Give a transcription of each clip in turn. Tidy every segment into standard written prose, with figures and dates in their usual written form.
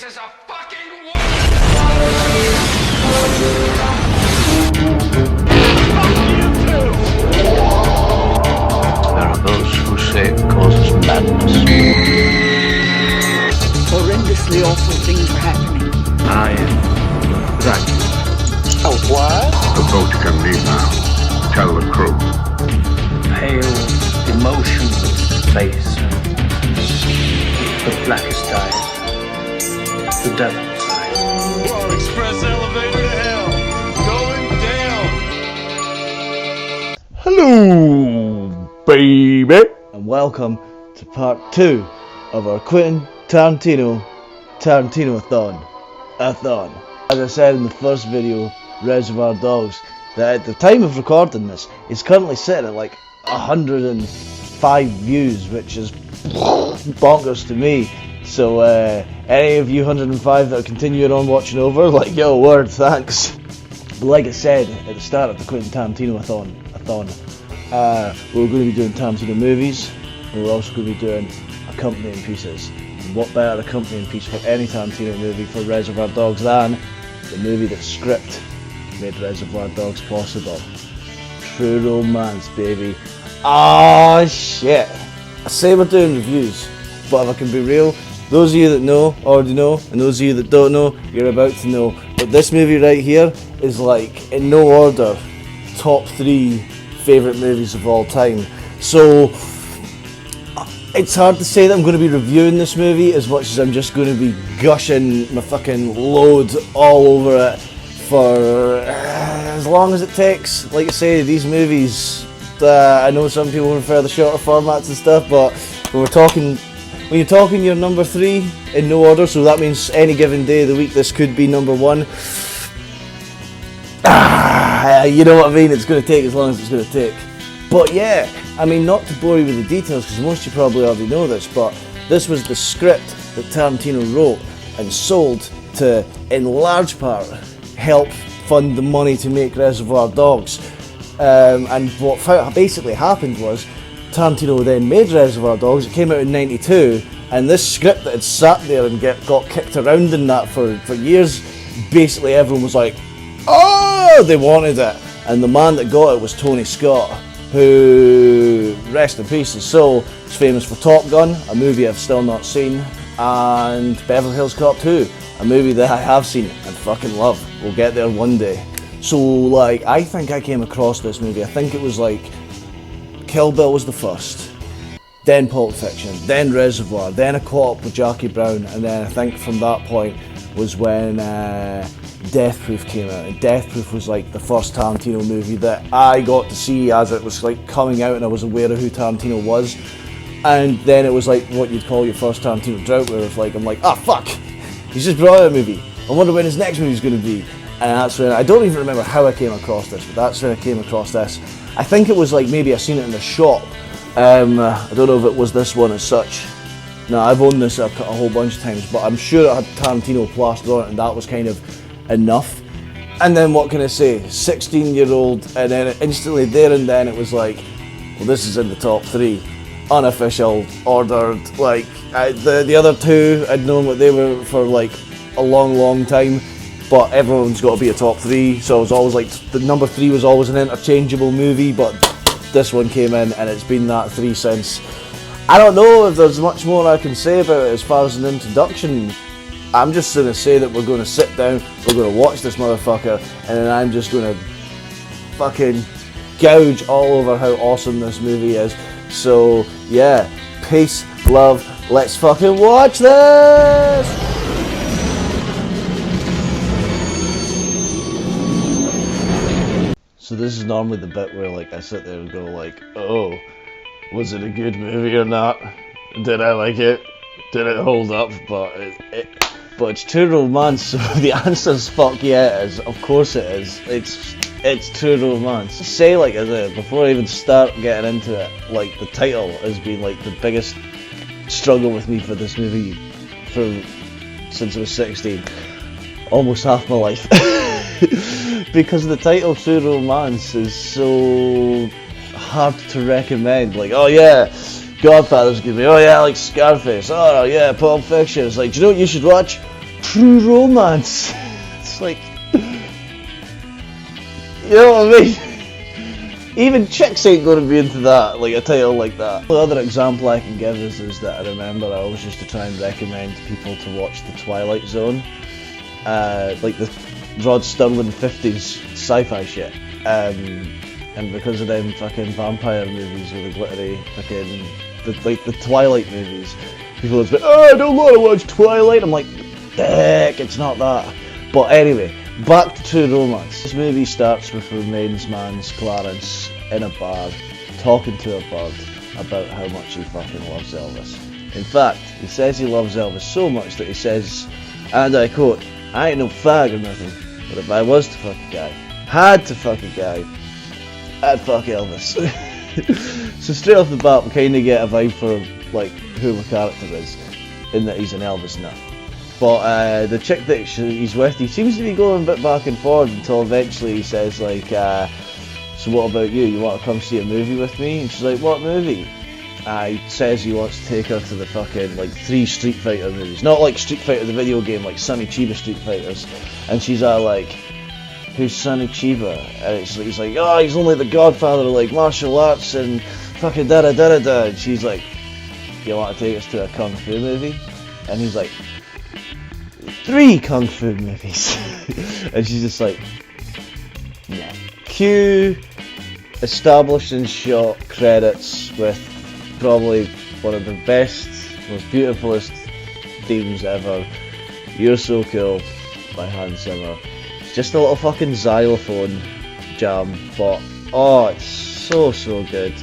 This is a fucking war! There are those who say it causes madness. Horrendously awful things are happening. I am Dracula. Oh, what? The boat can leave now. Tell the crew. Pale, emotionless face. The blackest eyes. The devil's eyes. Whoa, express elevator to hell. Going down. Hello, baby, and welcome to part 2 of our Quentin Tarantino-thon. As I said in the first video, Reservoir Dogs, that at the time of recording this, is currently sitting at like 105 views, which is bonkers to me. So any of you 105 that are continuing on watching over, like, yo, word, thanks. But like I said at the start of the Quentin Tarantino-thon, we're going to be doing Tarantino movies, and we're also going to be doing accompanying pieces. And what better accompanying piece for any Tarantino movie for Reservoir Dogs than the movie that script made Reservoir Dogs possible? True Romance, baby. Ah, shit. I say we're doing reviews, but if I can be real, those of you that know already know, and those of you that don't know, you're about to know. But this movie right here is, like, in no order, top 3 favourite movies of all time. So it's hard to say that I'm going to be reviewing this movie as much as I'm just going to be gushing my fucking load all over it for as long as it takes. Like I say, these movies, I know some people prefer the shorter formats and stuff, but when you're talking your number 3 in no order, so that means any given day of the week this could be number 1. You know what I mean, it's going to take as long as it's going to take. But yeah, I mean, not to bore you with the details, because most of you probably already know this, but this was the script that Tarantino wrote and sold to, in large part, help fund the money to make Reservoir Dogs. And what basically happened was, Tarantino then made Reservoir Dogs. It came out in '92, and this script that had sat there and got kicked around in that for years, basically everyone was like, oh, they wanted it. And the man that got it was Tony Scott, who, rest in peace, his soul, is famous for Top Gun, a movie I've still not seen, and Beverly Hills Cop 2, a movie that I have seen and fucking love. We'll get there one day. So, like, I think I came across this movie, I think it was like Kill Bill was the first, then Pulp Fiction, then Reservoir, then I caught up with Jackie Brown, and then I think from that point was when Death Proof came out. And Death Proof was like the first Tarantino movie that I got to see as it was like coming out, and I was aware of who Tarantino was. And then it was like what you'd call your first Tarantino drought, where it's like, I'm like, ah, fuck, he's just brought out a movie, I wonder when his next movie's going to be. And that's when, I don't even remember how I came across this, but that's when I came across this. I think it was like, maybe I seen it in the shop. I don't know if it was this one as such. No, I've owned this a whole bunch of times, but I'm sure it had Tarantino plastered on it, and that was kind of enough. And then what can I say, 16-year-old, and then instantly there and then it was like, well, this is in the top 3, unofficial, ordered. Like the other 2, I'd known what they were for like a long time, but everyone's got to be a top 3, so it was always like, the number 3 was always an interchangeable movie, but this one came in and it's been that 3 since. I don't know if there's much more I can say about it as far as an introduction. I'm just going to say that we're going to sit down, we're going to watch this motherfucker, and then I'm just going to fucking gouge all over how awesome this movie is. So yeah, peace, love, let's fucking watch this! So this is normally the bit where like I sit there and go like, oh, was it a good movie or not? Did I like it? Did it hold up? But it's True Romance, so the answer's fuck yeah it is. Of course it is. It's True Romance. Say like before I even start getting into it, like the title has been like the biggest struggle with me for this movie since I was 16. Almost half my life. Because the title True Romance is so hard to recommend. Like, oh yeah, Godfather's good. Oh yeah, like Scarface. Oh yeah, Pulp Fiction. It's like, do you know what you should watch? True Romance. It's like, you know what I mean? Even chicks ain't gonna be into that, like a title like that. The other example I can give is that I remember I always used to try and recommend people to watch The Twilight Zone, like the Rod Sterling 50s sci-fi shit. And because of them fucking vampire movies with the glittery fucking, the Twilight movies, people would say, oh, I don't want to watch Twilight. I'm like, heck, it's not that. But anyway, back to True Romance. This movie starts with Remains Man's Clarence in a bar, talking to a bird about how much he fucking loves Elvis. In fact, he says he loves Elvis so much that he says, and I quote, I ain't no fag or nothing, but if I was to fuck a guy, had to fuck a guy, I'd fuck Elvis. So straight off the bat, we kind of get a vibe for like who the character is, in that he's an Elvis nut. But the chick that he's with, he seems to be going a bit back and forth until eventually he says like, so what about you? You want to come see a movie with me? And she's like, what movie? He says he wants to take her to the fucking like 3 Street Fighter movies. Not like Street Fighter the video game, like Sonny Chiba Street Fighters. And she's all like, who's Sonny Chiba? And he's like, oh, he's only the godfather of like martial arts and fucking da-da-da-da-da. And she's like, you want to take us to a Kung Fu movie? And he's like, 3 Kung Fu movies. And she's just like, yeah. Cue establishing shot credits with probably one of the best, most beautifulest themes ever. You're So Cool by Hans Zimmer. It's just a little fucking xylophone jam, but oh, it's so good.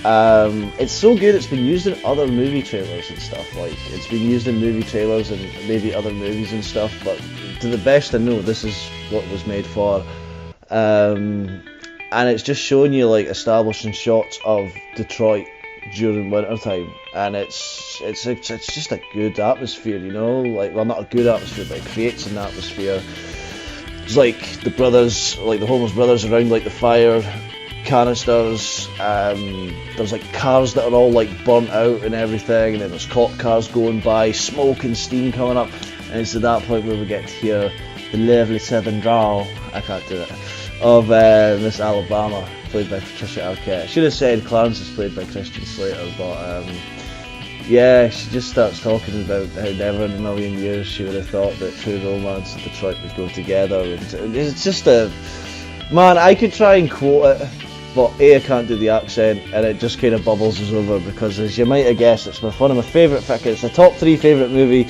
It's so good it's been used in other movie trailers and stuff, like it's been used in movie trailers and maybe other movies and stuff, but to the best I know this is what it was made for. And it's just showing you like establishing shots of Detroit during winter time, and it's just a good atmosphere, you know, like, well, not a good atmosphere, but it creates an atmosphere. It's like the brothers, like the homeless brothers around like the fire canisters, there's like cars that are all like burnt out and everything, and then there's cop cars going by, smoke and steam coming up, and it's at that point where we get to hear the lovely southern drawl, I can't do it, of Miss Alabama, played by Patricia Arquette. I should have said Clarence is played by Christian Slater, but yeah, she just starts talking about how never in a million years she would have thought that True Romance and Detroit would go together, and it's just a, man, I could try and quote it, but I can't do the accent, and it just kind of bubbles us over, because as you might have guessed, it's one of my favourite, it's the top 3 favourite movie.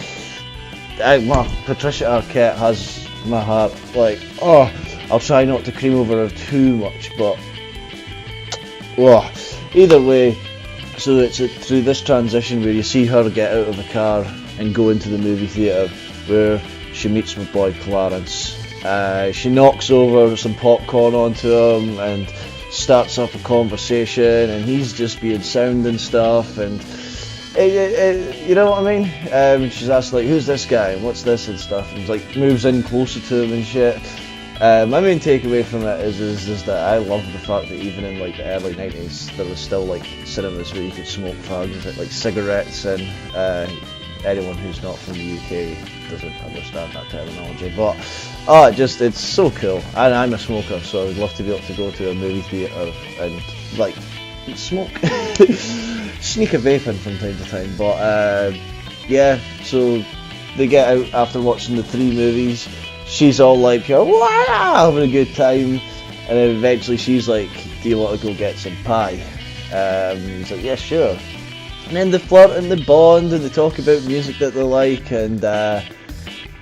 Patricia Arquette has my heart, like, oh, I'll try not to cream over her too much, but oh, either way, so it's through this transition where you see her get out of the car and go into the movie theatre, where she meets my boy Clarence. She knocks over some popcorn onto him and starts up a conversation, and he's just being sound and stuff, and you know what I mean? She's asked like, who's this guy and what's this and stuff, and he's like moves in closer to him and shit. My main takeaway from it is that I love the fact that even in like the early 90s there was still like cinemas where you could smoke fags, like cigarettes, and anyone who's not from the UK doesn't understand that terminology, but it's so cool. And I'm a smoker, so I would love to be able to go to a movie theatre and like smoke, sneak a vape in from time to time. But yeah, so they get out after watching the 3 movies. She's all like, wow, having a good time, and then eventually she's like, do you want to go get some pie? He's like, yeah, sure. And then they flirt and they bond and they talk about music that they like, and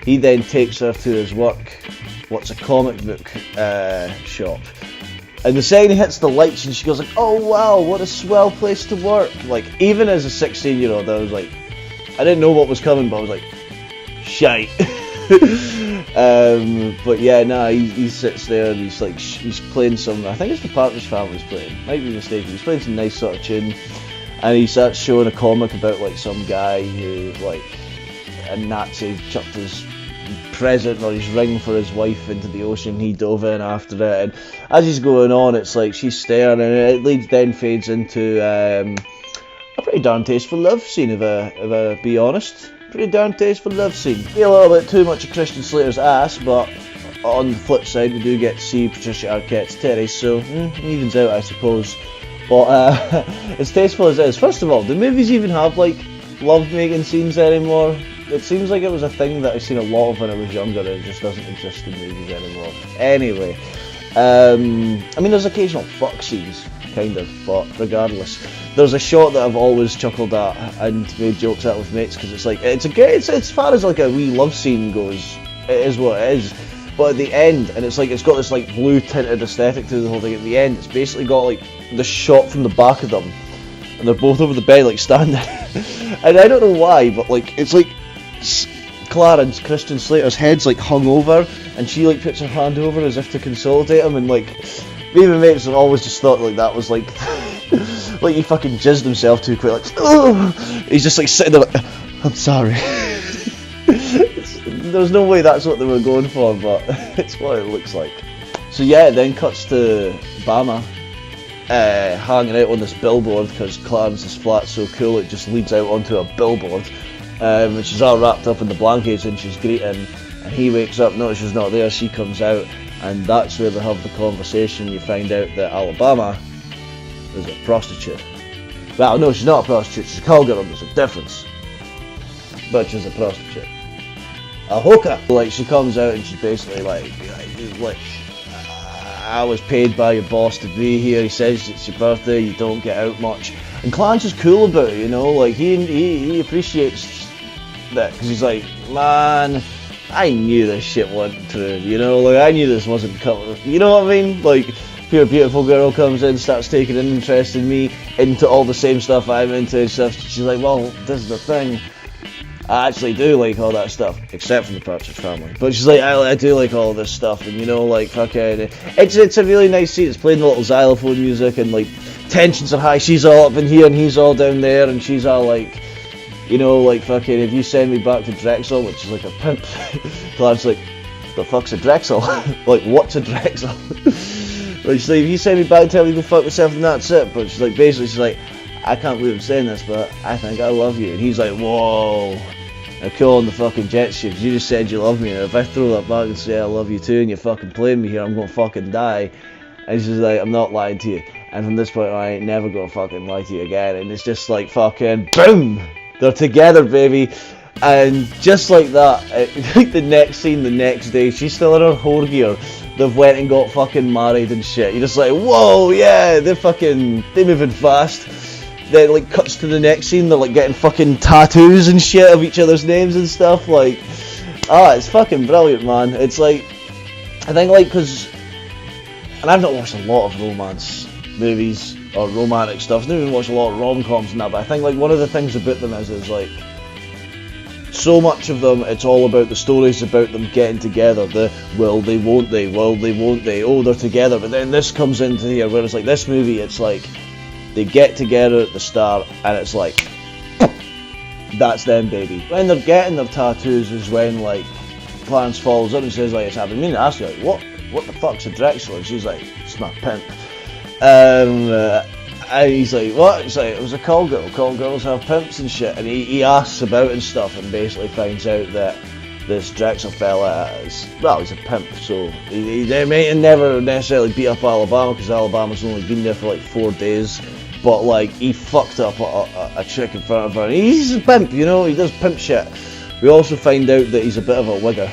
he then takes her to his work, what's a comic book shop. And the second he hits the lights and she goes like, oh wow, what a swell place to work. Like, even as a 16-year-old, I was like, I didn't know what was coming, but I was like, shite. But yeah, he sits there and he's like, he's playing some, I think it's the Partridge Family's playing, might be mistaken, he's playing some nice sort of tune, and he starts showing a comic about like some guy who, like, a Nazi chucked his present or his ring for his wife into the ocean, he dove in after it, and as he's going on, it's like she's staring, and it then fades into a pretty darn tasteful love scene, if I be honest. pretty darn tasteful love scene. Be a little bit too much of Christian Slater's ass, but on the flip side, we do get to see Patricia Arquette's titties, so it evens out, I suppose. But as tasteful as it is, first of all, do movies even have like love-making scenes anymore? It seems like it was a thing that I've seen a lot of when I was younger, and it just doesn't exist in movies anymore. Anyway, I mean, there's occasional fuck scenes, kind of, but regardless. There's a shot that I've always chuckled at and made jokes at with mates, because it's like, it's as far as like a wee love scene goes, it is what it is. But at the end, and it's got this like blue tinted aesthetic to the whole thing. At the end, it's basically got like the shot from the back of them, and they're both over the bed like standing. And I don't know why, but like it's like Clarence, Christian Slater's head's like hung over, and she like puts her hand over as if to consolidate him, and like me and my mates have always just thought like that was like like he fucking jizzed himself too quick, like oh! He's just like sitting there like, I'm sorry. There's no way that's what they were going for, but it's what it looks like. So yeah, it then cuts to Bama hanging out on this billboard, because Clarence's flat's so cool it just leads out onto a billboard, and she's all wrapped up in the blankets and she's greeting, and he wakes up, notices she's not there, she comes out, and that's where they have the conversation. You find out that Alabama is a prostitute. Well, no, she's not a prostitute, she's a cowgirl, there's a difference. But she's a prostitute. A hooker. Like, she comes out and she's basically like, I was paid by your boss to be here, he says it's your birthday, you don't get out much. And Clarence is cool about it, you know, like, he appreciates that, because he's like, man, I knew this shit wasn't true, you know, like, I knew this wasn't coming, you know what I mean? Like, pure beautiful girl comes in, starts taking an interest in me, into all the same stuff I'm into and stuff. She's like, well, this is the thing, I actually do like all that stuff, except for the Partridge Family. But she's like, I do like all this stuff, and you know, like, fucking, it's a really nice scene. It's playing the little xylophone music, and like, tensions are high. She's all up in here, and he's all down there, and she's all like, you know, like, fucking, if you send me back to Drexel, which is like a pimp, Clarence like, the fuck's a Drexel? Like, what's a Drexel? Like, she's like, if you send me back, tell me to go fuck myself, and that's it. But she's like, basically, she's like, I can't believe I'm saying this, but I think I love you. And he's like, whoa. Now cool on the fucking jet ship, you just said you love me, and if I throw that back and say I love you too, and you're fucking playing me here, I'm gonna fucking die. And she's like, I'm not lying to you, and from this point on, I ain't never gonna fucking lie to you again. And it's just like, fucking boom, they're together, baby. And just like that, like the next scene, the next day, she's still in her whore gear. They've went and got fucking married and shit. You're just like, whoa, yeah, they're moving fast. Then like cuts to the next scene, they're like getting fucking tattoos and shit of each other's names and stuff, like, it's fucking brilliant, man. It's like, I think like, because, and I've not watched a lot of romance movies or romantic stuff, I've not even watched a lot of rom-coms and that, but I think like one of the things about them is like, so much of them, it's all about the stories about them getting together, the will they, won't they, oh they're together, but then this comes into here, whereas like this movie, it's like, they get together at the start, and it's like, that's them, baby. When they're getting their tattoos is when, like, Clarence follows up and says, like, I've been meaning to ask you, like, what the fuck's a Drexel? And she's like, it's my pimp. And he's like, what? He's like, it was a call girl. Call girls have pimps and shit. And he asks about and stuff, and basically finds out that this Drexel fella is, well, he's a pimp, so he never necessarily beat up Alabama, because Alabama's only been there for like 4 days, but like, he fucked up a chick in front of her, and he's a pimp, you know, he does pimp shit. We also find out that he's a bit of a wigger.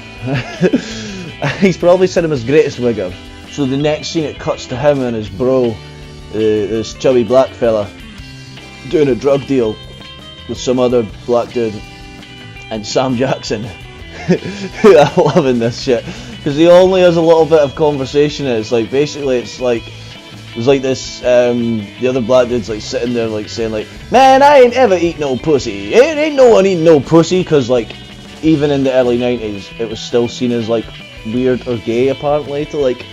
He's probably cinema's greatest wigger. So the next scene, it cuts to him and his bro, this chubby black fella, doing a drug deal with some other black dude, and Sam Jackson. I'm loving this shit, because he only has a little bit of conversation. It's like, basically, it's like, there's like this, the other black dude's like sitting there like saying like, man, I ain't ever eat no pussy, ain't no one eating no pussy, because like, even in the early 90s, it was still seen as like weird or gay apparently to like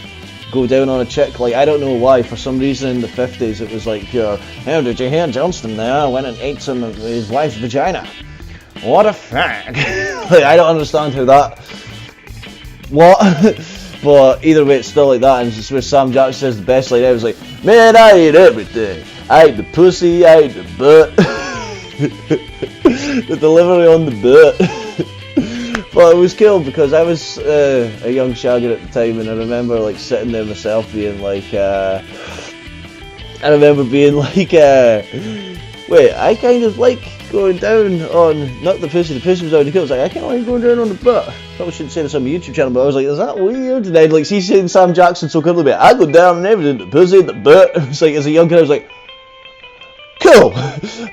go down on a chick. Like, I don't know why, for some reason in the 50s it was like, oh, did you hear Johnston there went and ate some of his wife's vagina? What a fag. Like, I don't understand how that, what? But either way, it's still like that, and it's where Sam Jackson says the best line ever. Was like, man, I ate everything. I ate the pussy, I ate the butt. the delivery on the boot. But it was cool because I was a young shagger at the time, and I remember like sitting there myself being like, wait, I kind of like going down on, not the pussy was already cool, I was like, I kind of like going down on the butt. Probably shouldn't say this on my YouTube channel, but I was like, is that weird? And then like, see saying Sam Jackson so clearly, but I go down on everything, the pussy, the butt. It's like, as a young kid I was like, cool,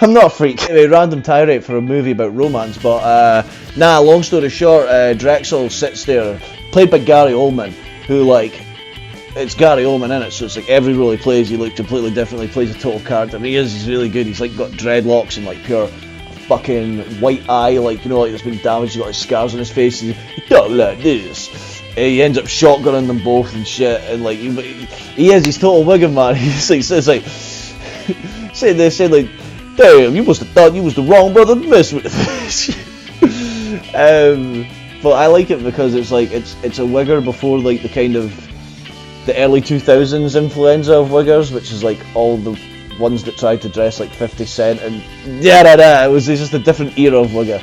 I'm not a freak. Anyway, random tirade for a movie about romance, but long story short, Drexel sits there, played by Gary Oldman, who like, it's Gary Oldman in it, so it's like every role he plays, he looks completely different, he plays a total character, and he's really good. He's like got dreadlocks and like pure fucking white eye, like, you know, like it's been damaged, he's got like scars on his face, he talk like this. He ends up shotgunning them both and shit, and like, he's total Wigan man. He's like, it's like, they say like, damn, you must have thought you was the wrong brother to mess with. But I like it because it's like, it's a Wigger before like the kind of, the early 2000s influenza of Wiggers, which is like all the ones that tried to dress like 50 Cent and it was just a different era of Wigger.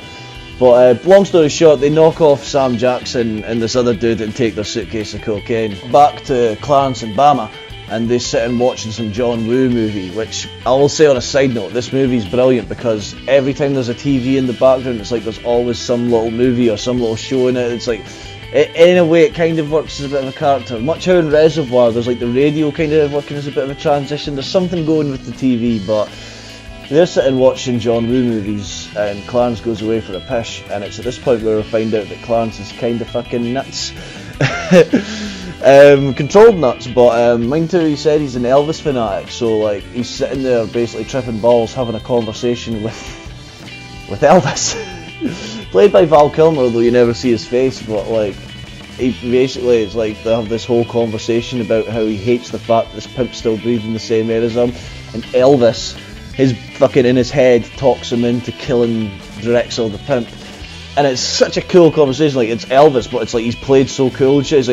But long story short, they knock off Sam Jackson and this other dude and take their suitcase of cocaine back to Clarence and Bama, and they sit and watching some John Woo movie, which I will say on a side note, this movie's brilliant because every time there's a TV in the background, it's like there's always some little movie or some little show in it. It's like, in a way, it kind of works as a bit of a character. Much how in Reservoir, there's like the radio kind of working as a bit of a transition. There's something going with the TV, but they're sitting watching John Woo movies, and Clarence goes away for a pish, and it's at this point where we find out that Clarence is kind of fucking nuts. Controlled nuts, but mind too, he said he's an Elvis fanatic, so like he's sitting there basically tripping balls, having a conversation with Elvis. Played by Val Kilmer, although you never see his face, but like, he basically, it's like they have this whole conversation about how he hates the fact that this pimp's still breathing the same air as him, and Elvis, his fucking in his head, talks him into killing Drexel the pimp, and it's such a cool conversation. Like, it's Elvis, but it's like he's played so cool and shit. He's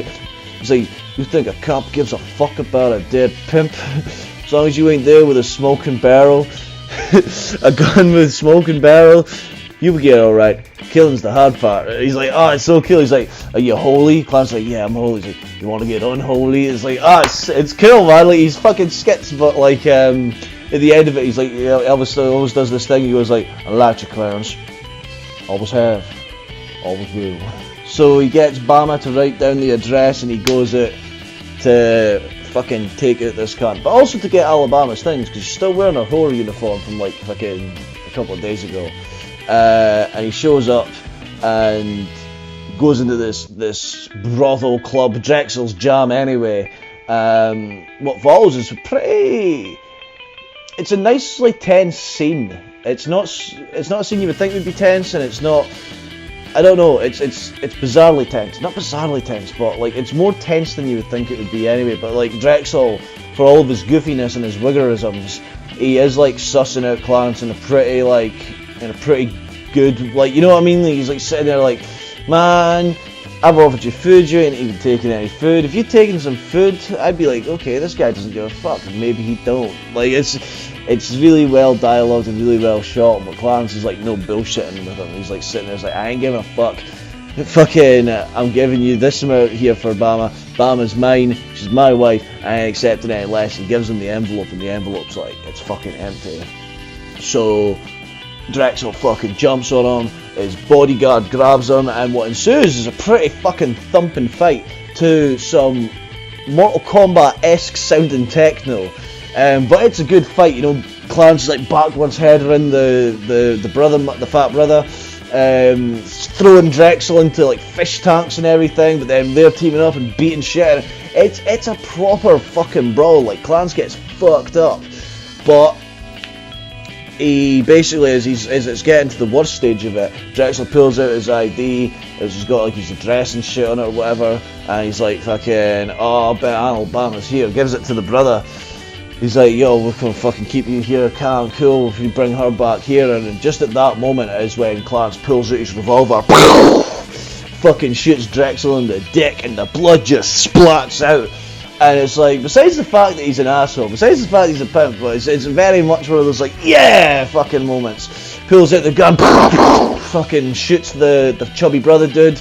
like, you think a cop gives a fuck about a dead pimp? As long as you ain't there with a smoking barrel, a gun with smoking barrel, you'll get alright. Killing's the hard part. He's like, oh, it's so cool. He's like, are you holy? Clarence like, yeah, I'm holy. He's like, you want to get unholy? It's like, it's cool, man. Like, he's fucking skits, but like, at the end of it, he's like, yeah, Elvis always does this thing. He goes like, I like you, Clarence. Always have. Always will. So he gets Bama to write down the address, and he goes out to fucking take out this cunt, but also to get Alabama's things, because she's still wearing her horror uniform from like fucking a couple of days ago. And he shows up and goes into this brothel club, Drexel's Jam anyway. What follows is it's a nicely tense scene. It's not a scene you would think would be tense, and it's not, I don't know, it's bizarrely tense. Not bizarrely tense, but like it's more tense than you would think it would be anyway. But like Drexel, for all of his goofiness and his Wiggerisms, he is like sussing out Clarence in a pretty good, like, you know what I mean? Like, he's like sitting there like, man, I've offered you food, you ain't even taking any food. If you'd taken some food, I'd be like, okay, this guy doesn't give a fuck, and maybe he don't. Like, it's really well dialogued and really well shot, but Clarence is like no bullshitting with him. He's like sitting there, he's like, I ain't giving a fuck. Fucking, I'm giving you this amount here for Bama. Bama's mine, she's my wife, I ain't accepting any less. He gives him the envelope, and the envelope's like, it's fucking empty. So Drexel fucking jumps on him, his bodyguard grabs him, and what ensues is a pretty fucking thumping fight to some Mortal Kombat-esque sounding techno. But it's a good fight, you know. Clarence is like backwards headering the fat brother, throwing Drexel into like fish tanks and everything, but then they're teaming up and beating shit. It's a proper fucking brawl. Like, Clarence gets fucked up, but he basically, as it's getting to the worst stage of it, Drexel pulls out his ID, he's got like his address and shit on it or whatever, and he's like fucking, oh, I bet Alabama's here, gives it to the brother. He's like, yo, we're gonna fucking keep you here calm, cool, if you bring her back here. And just at that moment is when Clarence pulls out his revolver, fucking shoots Drexel in the dick, and the blood just splats out. And it's like, besides the fact that he's an asshole, besides the fact that he's a pimp, but it's very much one of those like, yeah, fucking moments. pulls out the gun, fucking shoots the chubby brother dude,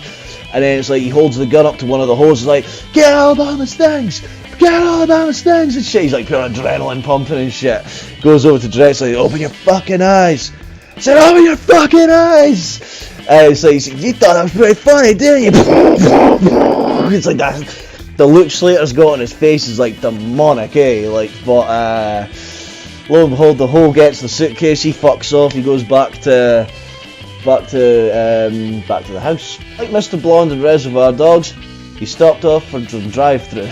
and then it's like he holds the gun up to one of the hoses, like, get Alabama's things, get Alabama's things and shit. He's like pure adrenaline pumping and shit. Goes over to Drexel, like, open your fucking eyes. I said, open your fucking eyes. It's like, you thought that was pretty funny, didn't you? It's like that. The look Slater's got on his face is like demonic, eh? Like, but lo and behold, the hole gets the suitcase. He fucks off. He goes back to the house. Like Mr. Blonde in Reservoir Dogs, he stopped off for drive-through.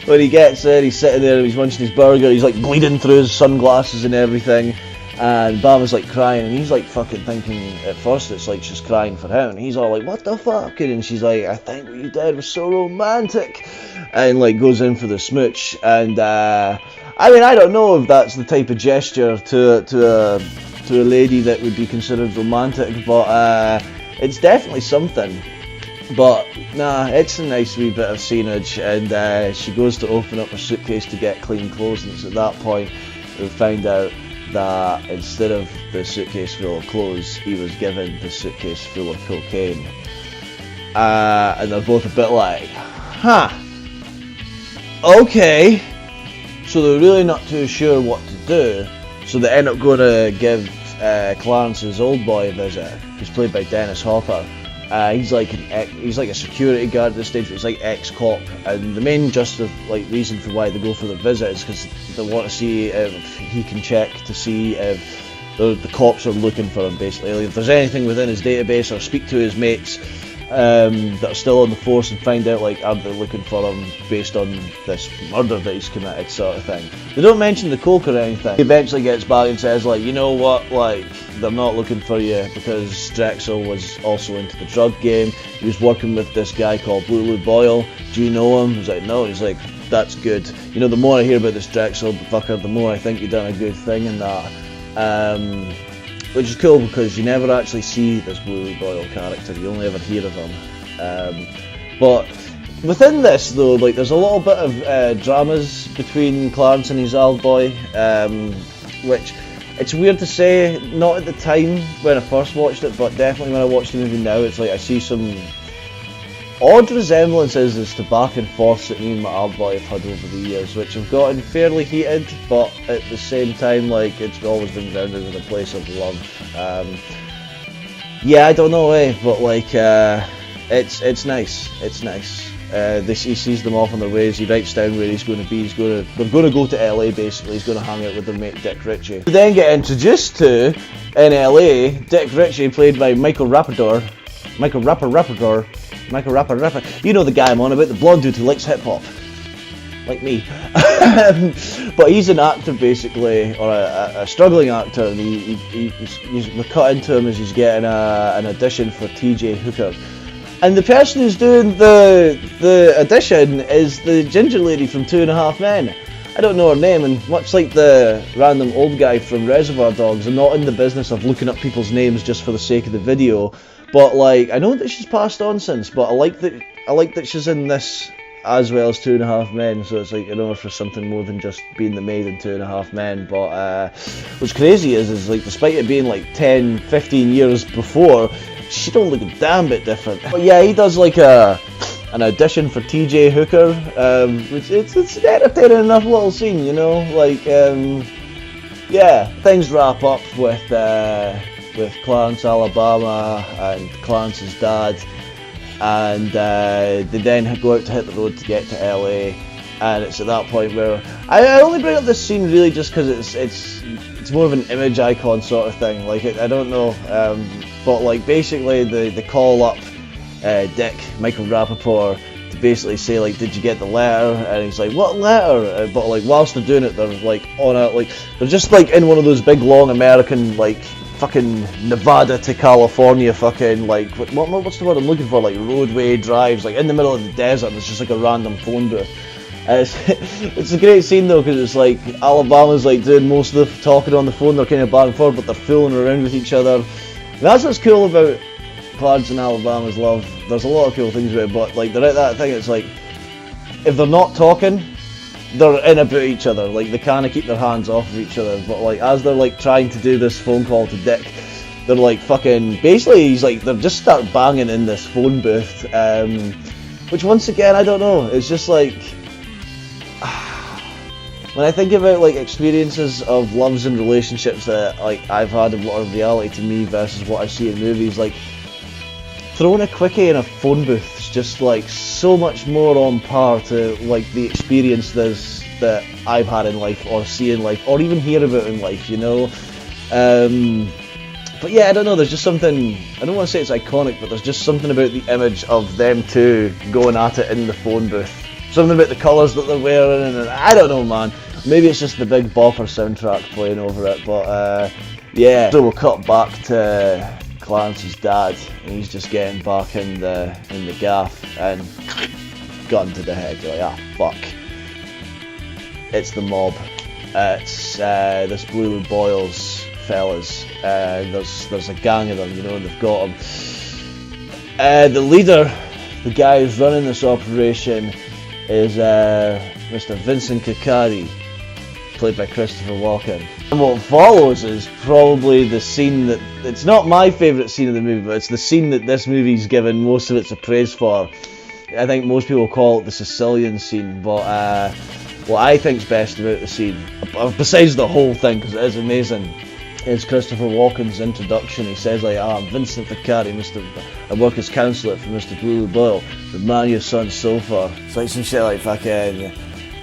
When he gets there, he's sitting there, he's munching his burger. He's like bleeding through his sunglasses and everything. And Bama's like crying, and he's like fucking thinking at first it's like she's crying for him, and he's all like, what the fuck? And she's like, I think what you did was so romantic, and like goes in for the smooch. And I mean, I don't know if that's the type of gesture to a lady that would be considered romantic, but it's definitely something. But nah, it's a nice wee bit of scenage, and she goes to open up her suitcase to get clean clothes, and it's at that point we find out that instead of the suitcase full of clothes, he was given the suitcase full of cocaine. And they're both a bit like, huh, okay. So they're really not too sure what to do, so they end up going to give Clarence's old boy a visit, who's played by Dennis Hopper. He's like a security guard at this stage, but he's like ex-cop, and the main reason for why they go for the visit is because they want to see if he can check to see if the cops are looking for him, basically. Like, if there's anything within his database, or speak to his mates that are still on the force and find out, like, are they looking for him based on this murder that he's committed, sort of thing. They don't mention the coke or anything. He eventually gets back and says, like, you know what, like, they're not looking for you because Drexel was also into the drug game. He was working with this guy called Blue Boyle. Do you know him? He's like, no. He's like, that's good. You know, the more I hear about this Drexel fucker, the more I think you've done a good thing in that. Which is cool because you never actually see this Blue Boyle character. You only ever hear of him. But within this, though, like, there's a little bit of dramas between Clarence and his old boy, which, it's weird to say, not at the time when I first watched it, but definitely when I watch the movie now, it's like I see some odd resemblances as to back and forth that me and my old boy have had over the years, which have gotten fairly heated, but at the same time, like, it's always been grounded in a place of love. Yeah, I don't know, but like, it's nice. It's nice. He sees them off on their ways. He writes down where he's going to be. They're going to go to LA, basically. He's going to hang out with their mate Dick Ritchie. We then get introduced to, in LA, Dick Ritchie, played by Michael Raptor. You know the guy I'm on about, the blonde dude who likes hip hop, like me. But he's an actor, basically, or a struggling actor, and we're cut into him as he's getting an audition for TJ Hooker. And the person who's doing the audition is the ginger lady from 2.5 Men. I don't know her name, and much like the random old guy from Reservoir Dogs, I'm not in the business of looking up people's names just for the sake of the video. But like, I know that she's passed on since, but I like that she's in this as well as 2.5 Men. So it's like, you know, for something more than just being the maid in 2.5 Men. But what's crazy is like, despite it being like 10, 15 years before, she don't look a damn bit different. But yeah, he does like an audition for TJ Hooker, which it's an entertaining enough little scene, you know. Like, yeah, things wrap up with Clarence, Alabama, and Clarence's dad, and they then go out to hit the road to get to LA. And it's at that point where I only bring up this scene really just because it's more of an image icon sort of thing. Like, I don't know, but like, basically they call up Michael Rapaport to basically say, like, did you get the letter? And he's like, what letter? But like, whilst they're doing it, they're like on a, like, they're just like in one of those big long American, like, fucking Nevada to California fucking, like, what's the word I'm looking for, like, roadway drives, like in the middle of the desert, and it's just like a random phone booth. It's a great scene though, because it's like Alabama's like doing most of the talking on the phone, they're kind of back and forth, but they're fooling around with each other. And that's what's cool about Clarence and Alabama's love. There's a lot of cool things about it, but like, they're at that thing, it's like, if they're not talking, they're in about each other, like they kind of keep their hands off of each other, but like as they're like trying to do this phone call to Dick, they're like fucking, basically he's like, they're just start banging in this phone booth, which once again, I don't know, it's just like, when I think about like experiences of loves and relationships that like I've had and what are reality to me versus what I see in movies, like throwing a quickie in a phone booth is just like so much more on par to like the experience that I've had in life or see in life or even hear about in life, you know. But yeah, I don't know, there's just something, I don't want to say it's iconic, but there's just something about the image of them two going at it in the phone booth. Something about the colours that they're wearing, and I don't know, man. Maybe it's just the Big Bopper soundtrack playing over it, but yeah. So we'll cut back to Clarence's dad, and he's just getting back in the gaff, and gun to the head. You're like, ah, fuck. It's the mob. It's this Blue Boyles fellas. There's a gang of them, you know, and they've got them. The leader, the guy who's running this operation, is Mr. Vincent Caccari, played by Christopher Walken. And what follows is probably the scene that, it's not my favourite scene of the movie, but it's the scene that this movie's given most of its praise for. I think most people call it the Sicilian scene, but what I think's best about the scene, besides the whole thing, because it is amazing, is Christopher Walken's introduction. He says like, I'm Vincent Caccari, I work as counsellor for Mr. Blue Boyle, the man your son so far. It's like some shit like fucking,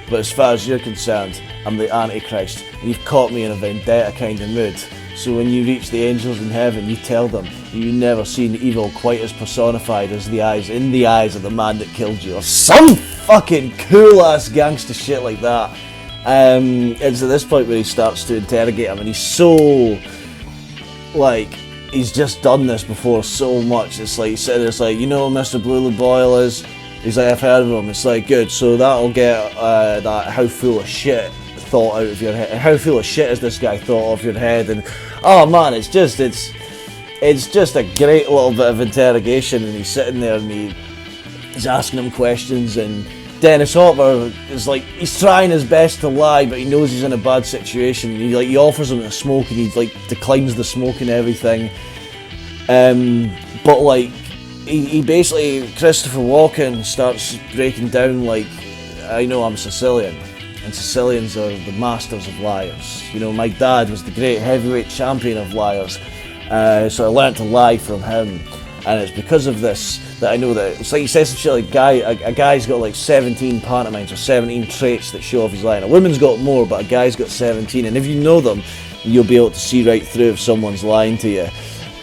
but as far as you're concerned, I'm the Antichrist, and you've caught me in a vendetta kind of mood. So when you reach the angels in heaven, you tell them you've never seen evil quite as personified as in the eyes of the man that killed you, or some fucking cool ass gangster shit like that. It's at this point where he starts to interrogate him, and he's so, like, he's just done this before so much. It's like, he's sitting there, it's like, you know who Mr. Blue Boyle is? He's like, I've heard of him. It's like, good, so that'll get that how full of shit thought out of your head. How full of shit is this guy thought off your head? And oh man, it's just a great little bit of interrogation, and he's sitting there and he's asking him questions, and Dennis Hopper is like, he's trying his best to lie, but he knows he's in a bad situation. And he offers him a smoke, and he like declines the smoke and everything. But like, he basically, Christopher Walken starts breaking down like, I know I'm Sicilian, and Sicilians are the masters of liars. You know, my dad was the great heavyweight champion of liars, so I learned to lie from him. And it's because of this that I know that, it's like he says some shit like, a guy's got like 17 pantomimes or 17 traits that show off his lying. A woman's got more, but a guy's got 17, and if you know them, you'll be able to see right through if someone's lying to you.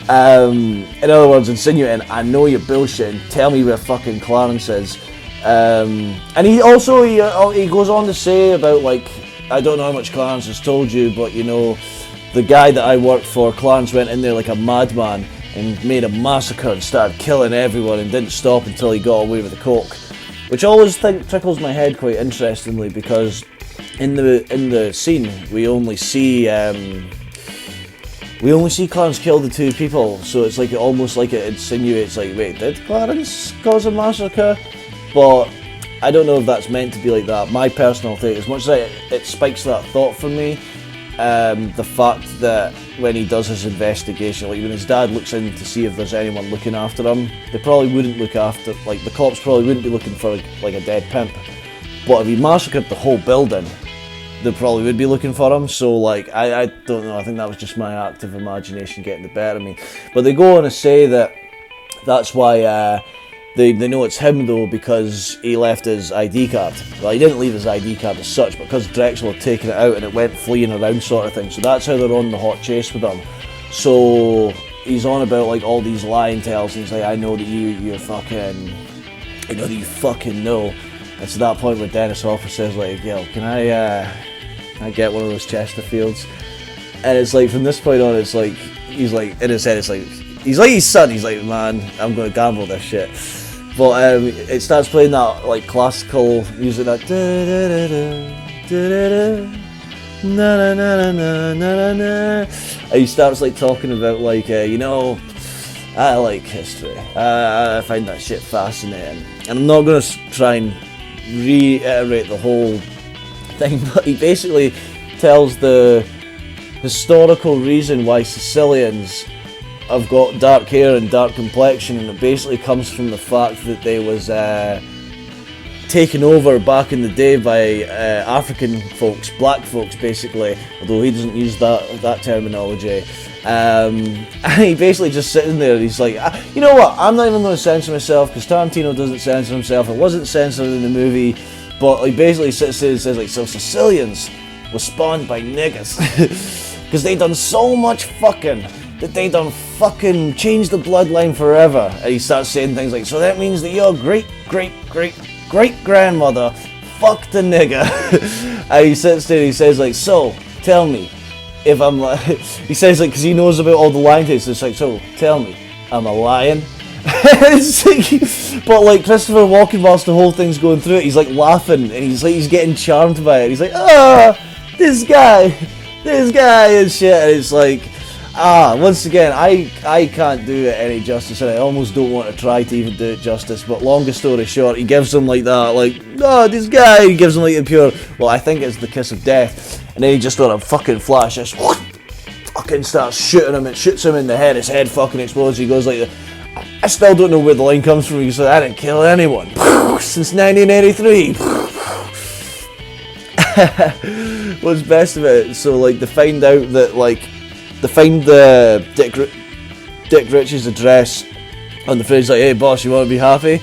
In other words, insinuating, I know you're bullshitting, tell me where fucking Clarence is. And he also, he goes on to say about like, I don't know how much Clarence has told you, but you know, the guy that I worked for, Clarence went in there like a madman and made a massacre and started killing everyone and didn't stop until he got away with the coke. Which I always think tickles my head quite interestingly, because in the scene we only see Clarence kill the two people, so it's like almost like it insinuates like, wait, did Clarence cause a massacre? But I don't know if that's meant to be like that. My personal take, as much as it spikes that thought for me, the fact that when he does his investigation, like when his dad looks in to see if there's anyone looking after him, they probably wouldn't look after, like the cops probably wouldn't be looking for like a dead pimp. But if he massacred the whole building, they probably would be looking for him. So like, I don't know, I think that was just my active imagination getting the better of me. But they go on to say that that's why they know it's him though, because he left his ID card. Well, he didn't leave his ID card as such, because Drexel had taken it out and it went fleeing around sort of thing. So that's how they're on the hot chase with him. So he's on about like all these lying tales, and he's like, I know that you fucking know. And to that point where Dennis Hopper says like, yo, can I get one of those Chesterfields? And it's like, from this point on, it's like, he's like, in his head, it's like, he's like his son, he's like, man, I'm going to gamble this shit. But it starts playing that like classical music, that na na na na na na, and he starts like talking about like, you know, I like history, I find that shit fascinating. And I'm not going to try and reiterate the whole thing, but he basically tells the historical reason why Sicilians have got dark hair and dark complexion, and it basically comes from the fact that they was taken over back in the day by African folks, black folks basically, although he doesn't use that terminology. And he basically just sitting there and he's like, you know what, I'm not even going to censor myself, because Tarantino doesn't censor himself. It wasn't censored in the movie, but he basically sits there and says like, so Sicilians were spawned by niggas because they done so much fucking that they done fucking changed the bloodline forever. And he starts saying things like, so that means that your great grandmother fucked a nigga. And he sits there and he says like, so tell me if I'm like, he says like, because he knows about all the line takes, it's like, so tell me, am I lying? It's like, but like Christopher Walken, whilst the whole thing's going through it, he's like laughing and he's getting charmed by it. He's like, this guy and shit. And it's like, once again, I can't do it any justice, and I almost don't want to try to even do it justice, but longest story short, he gives him like that, like, this guy, he gives him like the pure, well, I think it's the kiss of death, and then he just on a fucking flash, just fucking starts shooting him, and shoots him in the head, his head fucking explodes, he goes like, I still don't know where the line comes from, he's like, I didn't kill anyone, since 1983, what's best of it, so like, they find out that like, they find Dick Ritchie's address on the fridge, like, hey boss, you want to be happy?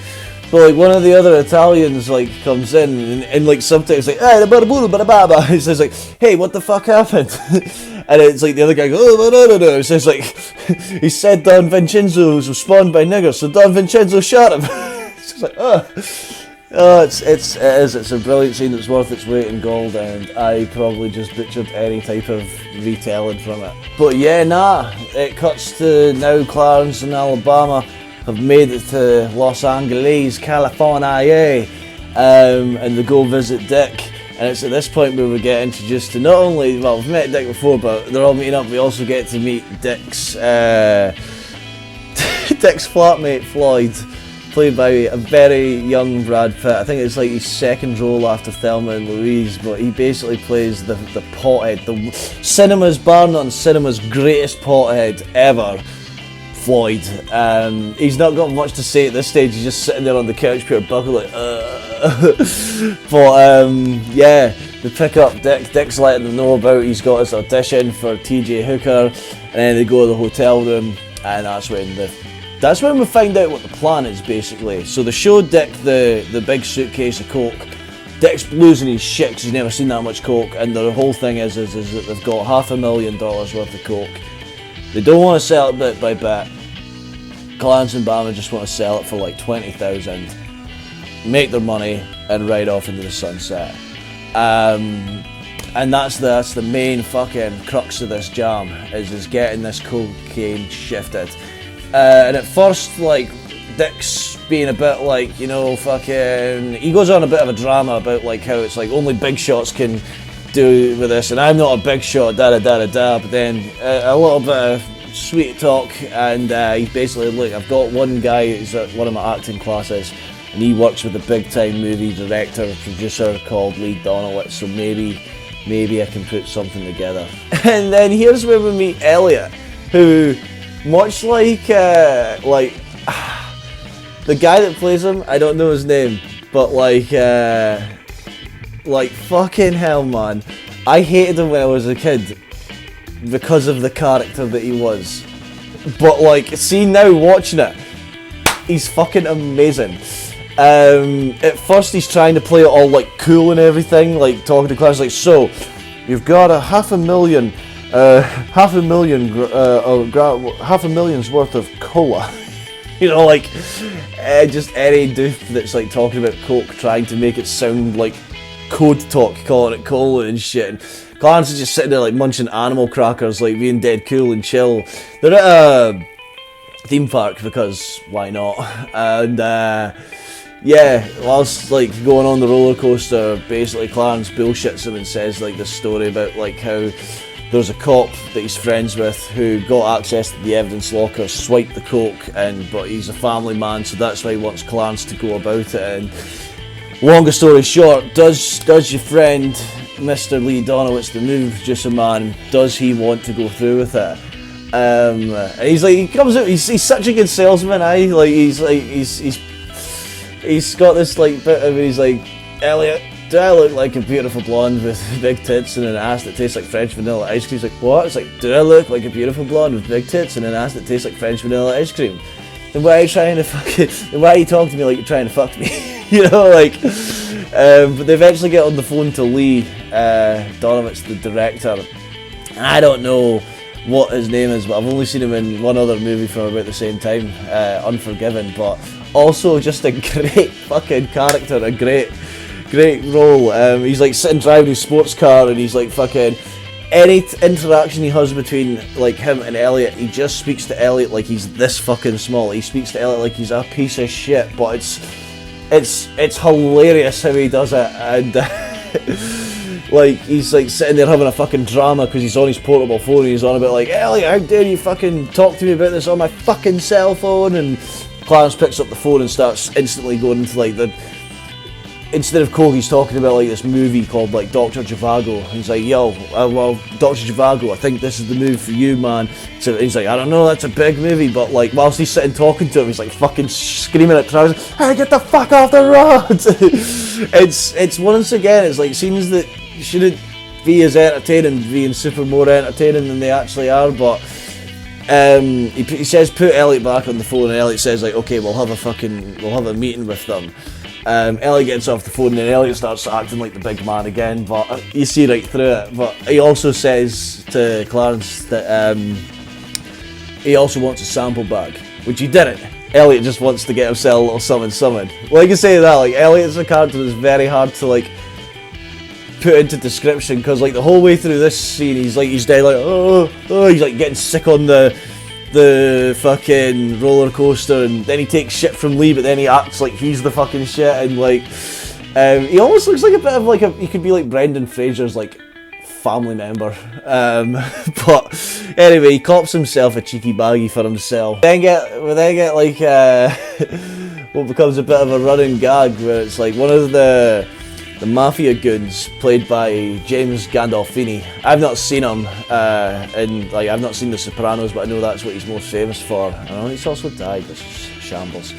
But like one of the other Italians like comes in and like subtitles like, hey, it says like, hey, what the fuck happened? And it's like the other guy goes, it says like, he said Don Vincenzo was spawned by niggers, so Don Vincenzo shot him. It's just like, it's a brilliant scene that's worth its weight in gold, and I probably just butchered any type of retelling from it. But yeah, it cuts to now Clarence and Alabama have made it to Los Angeles, California, and they go visit Dick. And it's at this point where we get introduced to not only, well, we've met Dick before, but they're all meeting up. We also get to meet Dick's flatmate Floyd, played by a very young Brad Pitt. I think it's like his second role after Thelma and Louise, but he basically plays the pothead, the cinema's, bar none, cinema's greatest pothead ever, Floyd. He's not got much to say at this stage, he's just sitting there on the couch, pure buckle like, But yeah, they pick up Dick. Dick's letting them know about he's got his audition for TJ Hooker, and then they go to the hotel room, and that's when we find out what the plan is, basically. So they show Dick the big suitcase of coke. Dick's losing his shit because he's never seen that much coke, and the whole thing is that they've got $500,000 worth of coke. They don't want to sell it bit by bit. Clarence and Bama just want to sell it for like $20,000, make their money, and ride off into the sunset. And that's the main fucking crux of this jam, is getting this cocaine shifted. And at first, like, Dick's being a bit like, he goes on a bit of a drama about like how it's like only big shots can do with this, and I'm not a big shot, but then a little bit of sweet talk, and he's basically, look, I've got one guy who's at one of my acting classes, and he works with a big time movie director, producer called Lee Donowitz, so maybe I can put something together. And then here's where we meet Elliot, who, much like the guy that plays him, I don't know his name, but like fucking hell, man, I hated him when I was a kid because of the character that he was. But like, see now watching it, he's fucking amazing. At first he's trying to play it all like cool and everything, like talking to class like, so you've got $500,000's worth of cola. Like just any doof that's like talking about coke, trying to make it sound like code talk, calling it cola and shit. And Clarence is just sitting there like munching animal crackers, like being dead cool and chill. They're at a theme park because why not? And yeah, whilst like going on the roller coaster, basically Clarence bullshits him and says like this story about like how there's a cop that he's friends with who got access to the evidence locker, swiped the coke, but he's a family man, so that's why he wants Clarence to go about it. And Longer story short, does your friend Mr. Lee Donowitz, the Movie Man, does he want to go through with it? And he's like, he comes out, he's such a good salesman, he's got this like bit of, he's like, Elliot, do I look like a beautiful blonde with big tits and an ass that tastes like French vanilla ice cream? He's like, what? It's like, do I look like a beautiful blonde with big tits and an ass that tastes like French vanilla ice cream? Then why are you trying to then why are you talking to me like you're trying to fuck me? You know, like, but they eventually get on the phone to Lee Donowitz, the director, and I don't know what his name is, but I've only seen him in one other movie from about the same time, Unforgiven, but also just a great fucking character, a great role. He's like sitting driving his sports car, and he's like fucking, any interaction he has between like him and Elliot, he just speaks to Elliot like he's this fucking small. He speaks to Elliot like he's a piece of shit, but it's hilarious how he does it, and like he's like sitting there having a fucking drama because he's on his portable phone and he's on about like, Elliot, how dare you fucking talk to me about this on my fucking cell phone? And Clarence picks up the phone and starts instantly going into like instead of Coke, he's talking about like this movie called like Dr. Zhivago. He's like, yo, well, Dr. Zhivago, I think this is the movie for you, man. So he's like, I don't know, that's a big movie, but like whilst he's sitting talking to him, he's like fucking screaming at Travis, hey, get the fuck off the road! it's once again, it's like scenes that shouldn't be as entertaining, being super more entertaining than they actually are, but he says put Elliot back on the phone, and Elliot says like, okay, we'll have a meeting with them. Elliot gets off the phone and then Elliot starts acting like the big man again, but you see right through it. But he also says to Clarence that he also wants a sample bag, which he didn't. Elliot just wants to get himself a little something. Like I say that, like Elliot's a character that's very hard to like put into description, because like the whole way through this scene he's dead like oh, he's like getting sick on the fucking roller coaster, and then he takes shit from Lee, but then he acts like he's the fucking shit, and like he almost looks like a bit of like he could be like Brendan Fraser's like family member, but anyway, he cops himself a cheeky baggie for himself. We then get like what becomes a bit of a running gag, where it's like one of the mafia goons played by James Gandolfini. I've not seen him, and like I've not seen The Sopranos, but I know that's what he's most famous for. I know he's also died, which is shambles.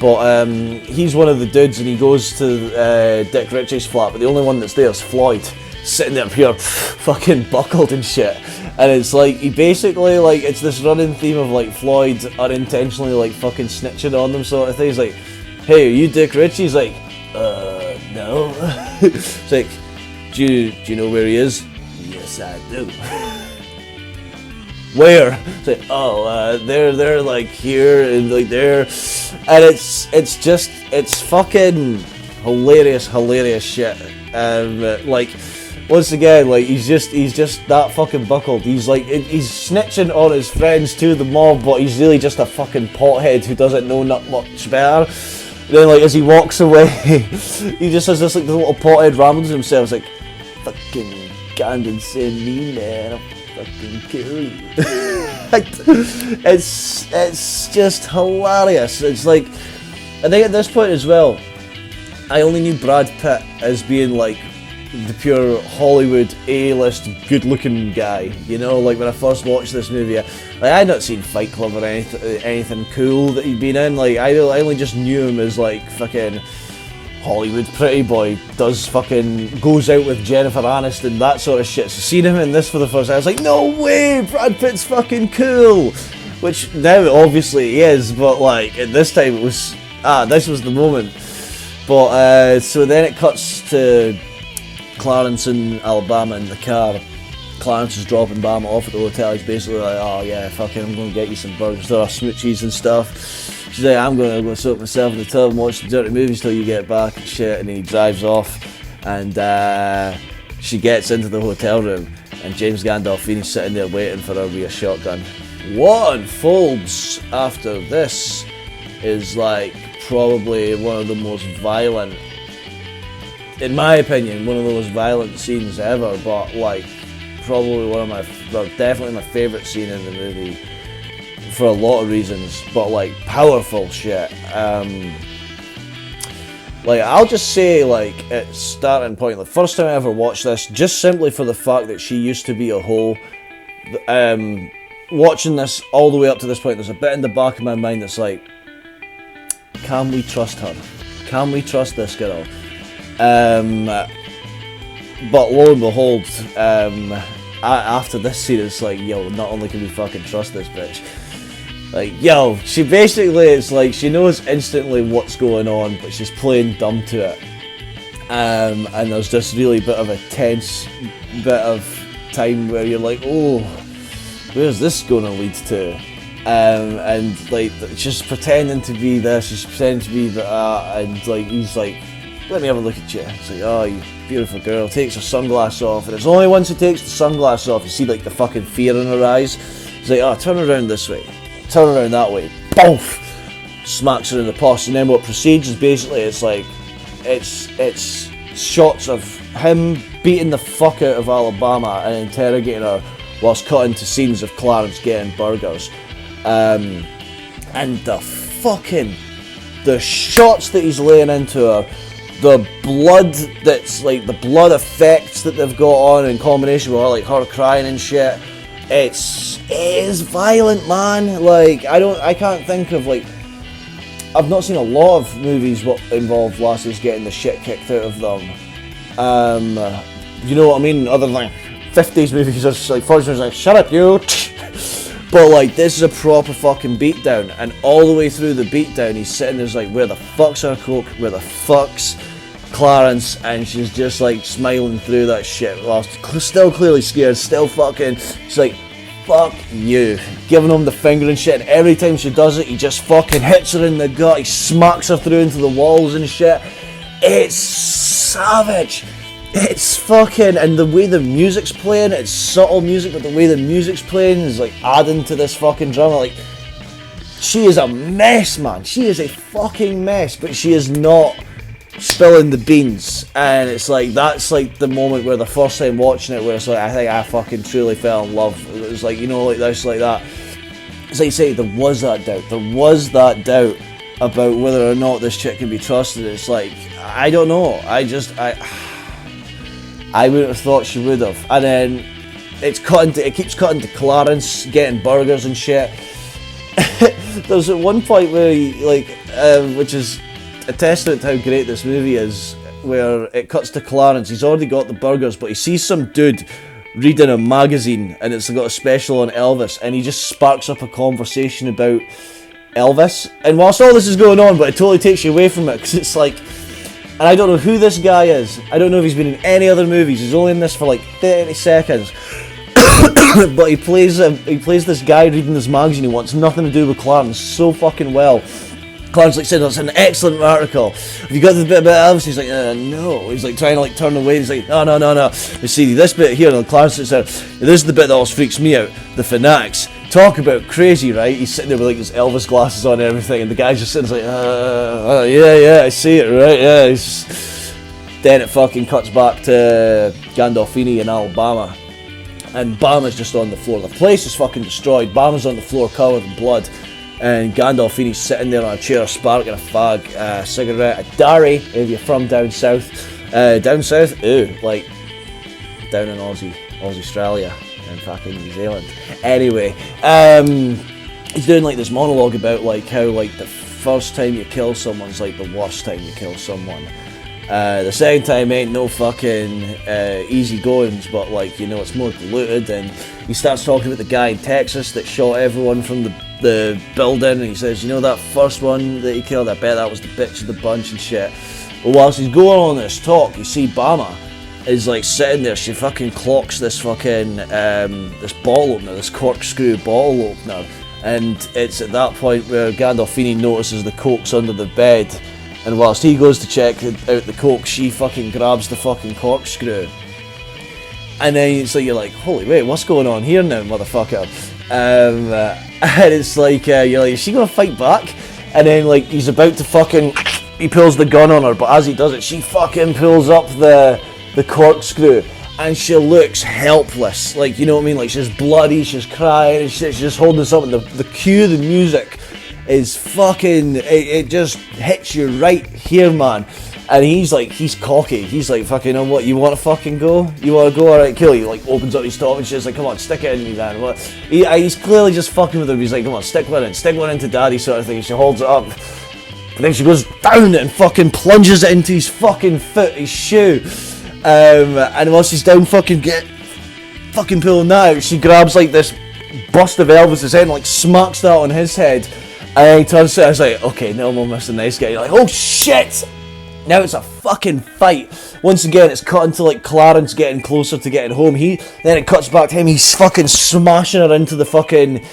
But he's one of the dudes, and he goes to Dick Ritchie's flat, but the only one that's there is Floyd, sitting there pure fucking buckled and shit. And it's like, he basically, like, it's this running theme of like Floyd unintentionally like fucking snitching on them sort of thing. He's like, hey, are you Dick Ritchie? He's like, no. It's like, do you know where he is? Yes, I do. Where? It's like, oh, they're like here and like there, and it's fucking hilarious shit. Like, once again, like he's just that fucking buckled. He's like, he's snitching on his friends to the mob, but he's really just a fucking pothead who doesn't know not much better. Then, like, as he walks away, he just has this like little pothead ramble to himself. It's like, fucking Gandon send me, man, I'll fucking kill you. It's just hilarious. It's like, I think at this point as well, I only knew Brad Pitt as being like the pure Hollywood A-list good-looking guy, you know. Like when I first watched this movie, like I had not seen Fight Club or anything cool that he'd been in. Like I only just knew him as like fucking Hollywood pretty boy, goes out with Jennifer Aniston, that sort of shit. So seeing him in this for the first time, I was like, no way, Brad Pitt's fucking cool. Which now obviously he is, but like at this time it was, this was the moment. But so then it cuts to Clarence in Alabama in the car. Clarence is dropping Bama off at the hotel. He's basically like, oh yeah, fucking, I'm going to get you some burgers, there are smoochies and stuff. She's like, I'm going to go soak myself in the tub and watch the dirty movies till you get back and shit. And he drives off, and she gets into the hotel room, and James Gandolfini's sitting there waiting for her with a shotgun. What unfolds after this is like probably one of the most violent, in my opinion, one of the most violent scenes ever, but like probably definitely my favourite scene in the movie for a lot of reasons, but like powerful shit. Like, I'll just say, like, at starting point, the first time I ever watched this, just simply for the fact that she used to be a hoe, watching this all the way up to this point, there's a bit in the back of my mind that's like, can we trust her? Can we trust this girl? But lo and behold, after this scene, it's like, yo, not only can we fucking trust this bitch, like, yo, she basically, it's like, she knows instantly what's going on, but she's playing dumb to it. And there's this really bit of a tense bit of time where you're like, oh, where's this going to lead to? And like, she's pretending to be this, she's pretending to be that, and like, he's like, let me have a look at you. It's like, oh, you beautiful girl. Takes her sunglasses off, and it's only once he takes the sunglasses off, you see like the fucking fear in her eyes. He's like, oh, turn around this way, turn around that way, boof! Smacks her in the posh, and then what proceeds is basically, it's like, it's shots of him beating the fuck out of Alabama and interrogating her, whilst cutting to scenes of Clarence getting burgers. And the shots that he's laying into her, the blood that's like, the blood effects that they've got on in combination with her, like her crying and shit, it is violent, man. Like, I can't think of, like, I've not seen a lot of movies what involve lassies getting the shit kicked out of them. You know what I mean? Other than 50s movies, are just like, first one's like, shut up, you. But like, this is a proper fucking beatdown, and all the way through the beatdown, he's sitting there's like, where the fuck's her coke? Where the fuck's Clarence? And she's just like smiling through that shit, whilst still clearly scared, still fucking. She's like, fuck you, giving him the finger and shit. And every time she does it, he just fucking hits her in the gut. He smacks her through into the walls and shit. It's savage. It's fucking, and the way the music's playing, it's subtle music, but the way the music's playing is like adding to this fucking drama. Like, she is a mess, man. She is a fucking mess, but she is not spilling the beans. And it's like, that's like the moment where the first time watching it, where it's like, I think I fucking truly fell in love. It was like, you know, like this, like that. It's like you say, there was that doubt about whether or not this chick can be trusted. It's like, I don't know. I wouldn't have thought she would have. And then it keeps cutting to Clarence getting burgers and shit. There's at one point where he, like, which is a testament to how great this movie is, where it cuts to Clarence. He's already got the burgers, but he sees some dude reading a magazine, and it's got a special on Elvis, and he just sparks up a conversation about Elvis. And whilst all this is going on, but it totally takes you away from it, because it's like, and I don't know who this guy is. I don't know if he's been in any other movies. He's only in this for like 30 seconds. But he plays this guy reading this magazine who wants nothing to do with Clarence so fucking well. Clarence like said, that's an excellent article. Have you got the bit about Elvis? He's like, no. He's like trying to like turn away. He's like, no. You see this bit here, and Clarence said, this is the bit that always freaks me out. The fanatics. Talk about crazy, right? He's sitting there with like his Elvis glasses on and everything, and the guy's just sitting there like, yeah, I see it, right? Yeah. Then it fucking cuts back to Gandolfini in Alabama, and Bama's just on the floor. The place is fucking destroyed. Bama's on the floor covered in blood, and Gandolfini's sitting there on a chair, sparking a fag, a cigarette, a Dari, if you're from down south. Down south? Ooh, like down in Aussie Australia. In fucking New Zealand. Anyway, he's doing like this monologue about like how like the first time you kill someone's like the worst time you kill someone. The second time ain't no fucking easy goings, but like, you know, it's more diluted. And he starts talking about the guy in Texas that shot everyone from the building, and he says, you know, that first one that he killed, I bet that was the bitch of the bunch and shit. Well, whilst he's going on this talk, you see Bama is like sitting there. She fucking clocks this fucking this bottle opener, this corkscrew bottle opener, and it's at that point where Gandolfini notices the coke's under the bed, and whilst he goes to check out the coke, she fucking grabs the fucking corkscrew, and then it's like, you're like, holy wait, what's going on here now, motherfucker? And it's like, you're like, is she gonna fight back? And then like, he's about to fucking, he pulls the gun on her, but as he does it, she fucking pulls up the corkscrew, and she looks helpless, like, you know what I mean, like she's bloody, she's crying, she's just holding this up, and the cue, the music is fucking, it just hits you right here, man. And he's cocky. He's like, fucking, oh, what, you want to fucking go? You want to go? Alright, cool. He like opens up his top and she's like, come on, stick it in me, man. What? He's clearly just fucking with her. He's like, come on, stick one into daddy, sort of thing. She holds it up. And then she goes down and fucking plunges it into his fucking foot, his shoe. And while she's down fucking pulling that out, she grabs like this bust of Elvis's head and like smacks that on his head. And he turns to her and is like, okay, no more Mr. Nice Guy. You're like, oh shit! Now it's a fucking fight. Once again, it's cut into like Clarence getting closer to getting home. Then it cuts back to him. He's fucking smashing her into the fucking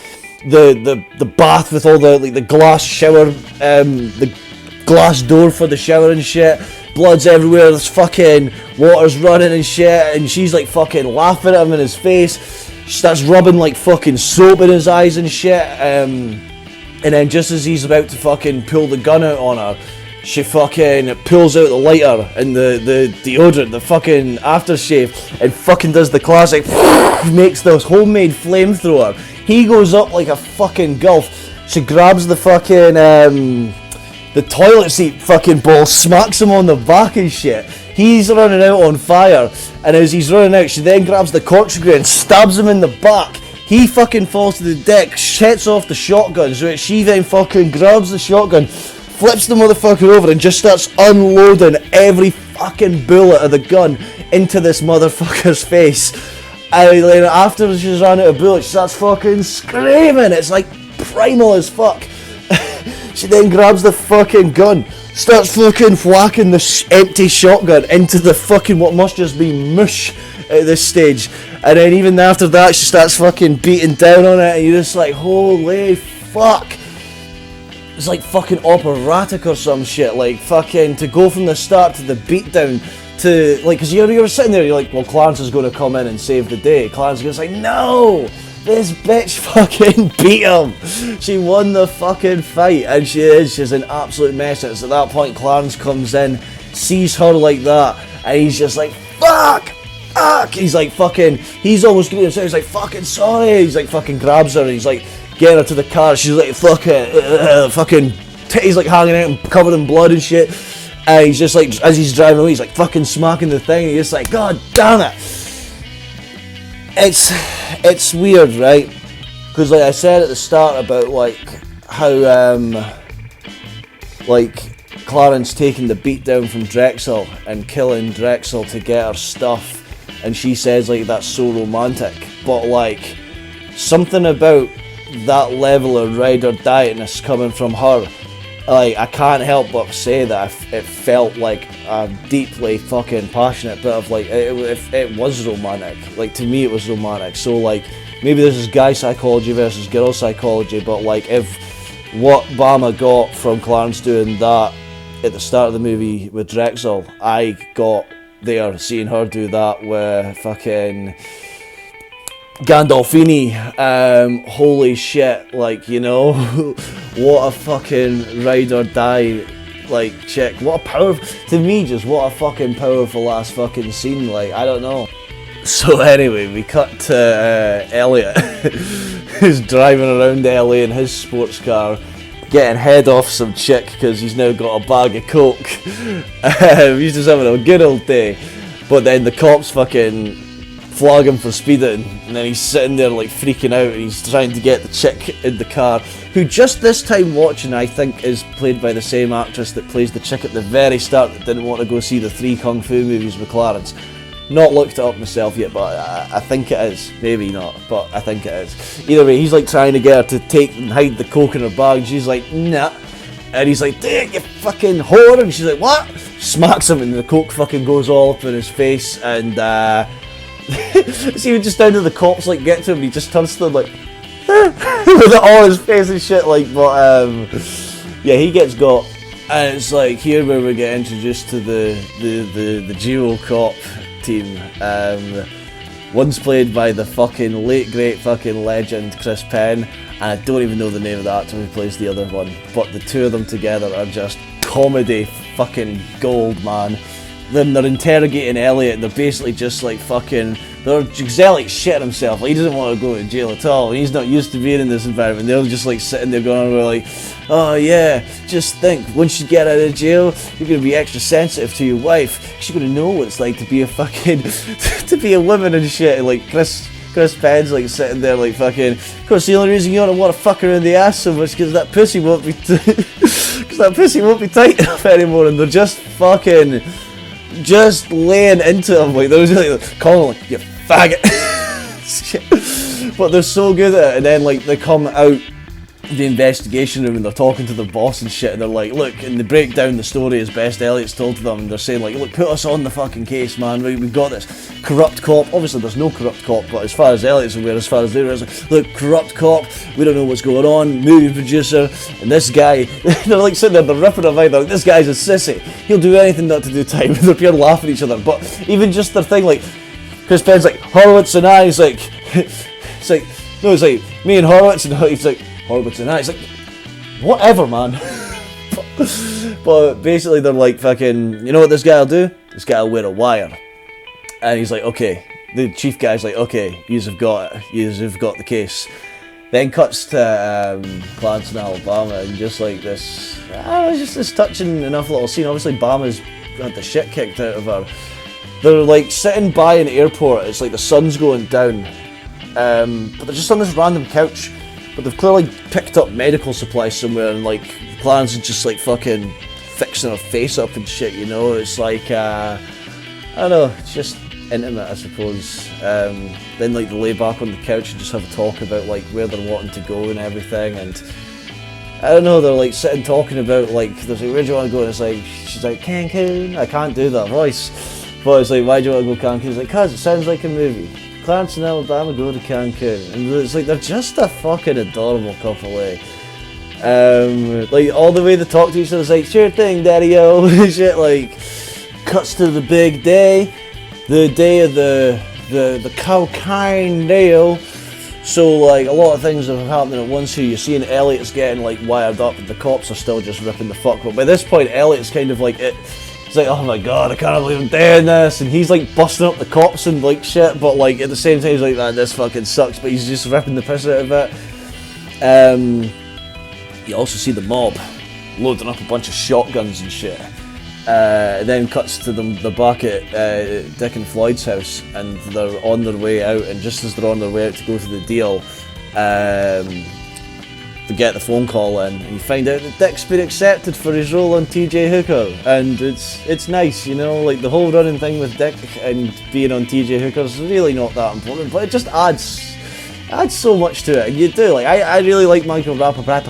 the bath with all the glass shower, the glass door for the shower and shit. Blood's everywhere. There's fucking water's running and shit. And she's like fucking laughing at him in his face. She starts rubbing like fucking soap in his eyes and shit. And then just as he's about to fucking pull the gun out on her, she fucking pulls out the lighter and the deodorant, the fucking aftershave, and fucking does the classic, makes this homemade flamethrower. He goes up like a fucking gulf. She grabs the fucking, the toilet seat fucking ball, smacks him on the back and shit. He's running out on fire, and as he's running out, she then grabs the corkscrew and stabs him in the back. He fucking falls to the deck, sets off the shotgun, so she then fucking grabs the shotgun, flips the motherfucker over and just starts unloading every fucking bullet of the gun into this motherfucker's face. And then after she's run out of bullets, she starts fucking screaming. It's like primal as fuck. She then grabs the fucking gun, starts fucking whacking the empty shotgun into the fucking what must just be mush at this stage. And then even after that, she starts fucking beating down on it, and you're just like, holy fuck. It's like fucking operatic or some shit, like fucking to go from the start to the beatdown to like, because you're sitting there, you're like, well, Clarence is going to come in and save the day. Clarence is going to say, no, this bitch fucking beat him. She won the fucking fight, and she's an absolute mess. It's at that point Clarence comes in, sees her like that, and he's just like, fuck. He's like fucking, he's almost getting upset. He's like, fucking sorry. He's like fucking grabs her and he's like getting her to the car. She's like fucking titties like hanging out and covered in blood and shit. And he's just like, as he's driving away, he's like fucking smacking the thing. And he's just like, god damn it. It's weird, right? Because like I said at the start about like how like Clarence taking the beat down from Drexel and killing Drexel to get her stuff, and she says like that's so romantic, but like something about that level of ride or die-ness coming from her, like I can't help but say that it felt like a deeply fucking passionate bit of like it was romantic. Like to me it was romantic. So like maybe this is guy psychology versus girl psychology, but like if what Bama got from Clarence doing that at the start of the movie with Drexel, I got there seeing her do that with fucking Gandolfini. Holy shit, like, you know, what a fucking ride or die like chick. What a powerful, to me just what a fucking powerful ass fucking scene, like, I don't know. So anyway, we cut to Elliot who's driving around LA in his sports car, getting head off some chick because he's now got a bag of coke. He's just having a good old day, but then the cops fucking flag him for speeding, and then he's sitting there like freaking out, and he's trying to get the chick in the car, who just this time watching I think is played by the same actress that plays the chick at the very start that didn't want to go see the 3 Kung Fu movies with Clarence. Not looked it up myself yet, but I think it is. Maybe not, but I think it is. Either way, he's like trying to get her to take and hide the coke in her bag, and she's like, nah. And he's like, dude, you fucking whore. And she's like, what? Smacks him, and the coke fucking goes all up in his face. And it's even just down to the cops like get to him, and he just turns to them like, with it all his face and shit. Like, but yeah, he gets got. And it's like here where we get introduced to the duo cop team. One's played by the fucking late great fucking legend Chris Penn, and I don't even know the name of the actor who plays the other one, but the two of them together are just comedy fucking gold, man. then they're interrogating Elliot. They're basically just like fucking. Elliot's shitting himself. Like, he doesn't want to go to jail at all. And he's not used to being in this environment. They're just like sitting there going, like, oh yeah, just think, once you get out of jail, you're gonna be extra sensitive to your wife. She's gonna know what it's like to be a fucking, to be a woman and shit. And like Chris Penn's like sitting there like fucking. Of course, the only reason you don't want to fuck her in the ass so much because that pussy won't be, because that pussy won't be tight enough anymore. And they're just fucking, just laying into him. Like they're just like calling like, you faggot. But they're so good at it, and then like they come out the investigation room and they're talking to their boss and shit, and they're like, look, and they break down the story as best Elliot's told to them, and they're saying like, look, put us on the fucking case, man, we've got this corrupt cop. Obviously there's no corrupt cop, but as far as Elliot's aware, as far as they're like, look, corrupt cop, we don't know what's going on, movie producer, and this guy, they're like sitting there, they're ripping him out, they're like, this guy's a sissy, he'll do anything not to do time. They're pure laughing at each other, but even just their thing, like Chris Penn's like, Horowitz and I, he's like, it's like, no, it's like, me and Horowitz, and he's like, Horowitz and I, it's like, whatever, man. But basically they're like, fucking, you know what this guy will do? This guy will wear a wire. And he's like, okay, the chief guy's like, okay, you've got the case. Then cuts to Clanton, Alabama, and just like this, just this touching enough little scene. Obviously Bama's had the shit kicked out of her. They're like sitting by an airport, it's like the sun's going down, but they're just on this random couch, but they've clearly picked up medical supplies somewhere, and like Clarence is just like fucking fixing her face up and shit, you know. It's like, I don't know, it's just intimate, I suppose. Then like they lay back on the couch and just have a talk about like where they're wanting to go and everything, and I don't know, they're like sitting talking about like, there's like, where do you want to go? And it's like, she's like, Cancun. I can't do that voice. But it's like, why do you want to go Cancun? It's like, cause it sounds like a movie. Clarence and Alabama go to Cancun. And it's like, they're just a fucking adorable couple, eh? Like, all the way they talk to each other, it's like, sure thing, daddy-o, shit, like, cuts to the big day. The day of the cocaine deal. So, like, a lot of things are happening at once here. You're seeing Elliot's getting, like, wired up, and the cops are still just ripping the fuck. But by this point, Elliot's kind of like, he's like, oh my god, I can't believe I'm doing this, and he's like busting up the cops and like shit, but like at the same time he's like, man, this fucking sucks, but he's just ripping the piss out of it. You also see the mob loading up a bunch of shotguns and shit. Then cuts to them, they're back at Dick and Floyd's house, and they're on their way out, and just as they're on their way out to go to the deal, they get the phone call in, and you find out that Dick's been accepted for his role on TJ Hooker, and it's nice, you know, like the whole running thing with Dick and being on TJ Hooker's really not that important, but it just adds so much to it, and you do, like, I really like Michael Rapaport,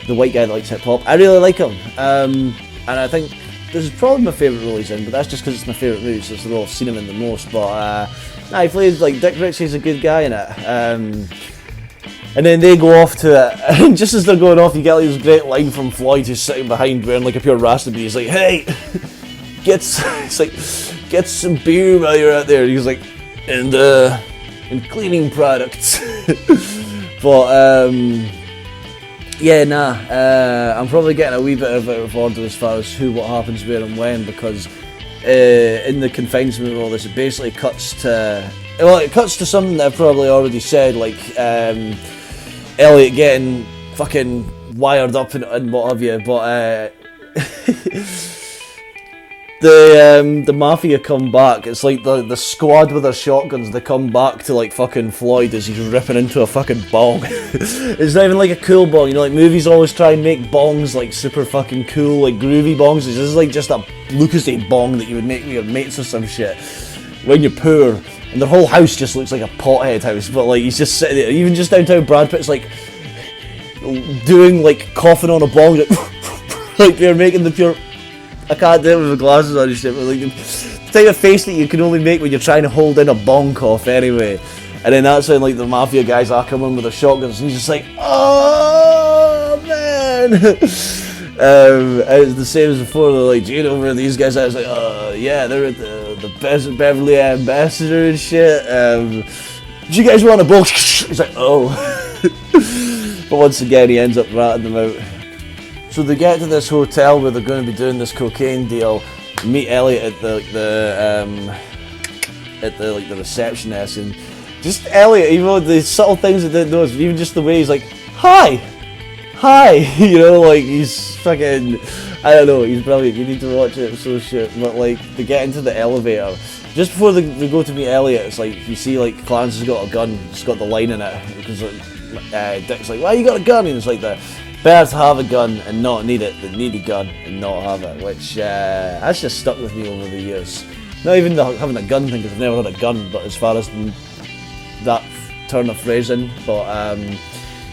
the white guy that likes hip hop. I really like him, and I think this is probably my favourite role he's in, but that's just because it's my favourite movie, so it's the role I've seen him in the most, but he plays, like, Dick Ritchie's a good guy in it. And then they go off to it, and just as they're going off, you get like this great line from Floyd, who's sitting behind wearing like a pure Rasta. He's like, hey, get some beer while you're out there. He's like, and cleaning products. But, I'm probably getting a wee bit out of order as far as who, what happens, where and when, because in the confinement of all this, it basically cuts to, it cuts to something that I've probably already said, like Elliot getting fucking wired up and what have you, but the mafia come back. It's like the squad with their shotguns, they come back to like fucking Floyd as he's ripping into a fucking bong. It's not even like a cool bong, you know, like movies always try and make bongs like super fucking cool, like groovy bongs. This is like just a Lucasade bong that you would make with your mates or some shit when you're poor, and their whole house just looks like a pothead house, but like he's just sitting there, even just down to how Brad Pitt's like doing like coughing on a bong, like they're making the pure, I can't do it with the glasses on and shit, but like the type of face that you can only make when you're trying to hold in a bong cough anyway. And then that's when like the mafia guys are coming with their shotguns, and he's just like, oh man. It's the same as before. They're like, do you know where these guys are? I was like, yeah, they're at the Beverly Ambassador and shit. Do you guys want a bowl? He's like, oh. But once again, he ends up ratting them out. So they get to this hotel where they're going to be doing this cocaine deal. Meet Elliot at the reception desk, and just Elliot, even though the subtle things I didn't notice, even just the way he's like, hi, you know, like he's fucking, I don't know, he's brilliant. You need to watch it. It's so shit. But like they get into the elevator. Just before they go to meet Elliot, it's like you see like Clarence has got a gun. It's got the line in it because Dick's like, why you got a gun? And it's like the better to have a gun and not need it than need a gun and not have it, which that's just stuck with me over the years. Not even having a gun thing, because I've never had a gun, but as far as that turn of phrasing. But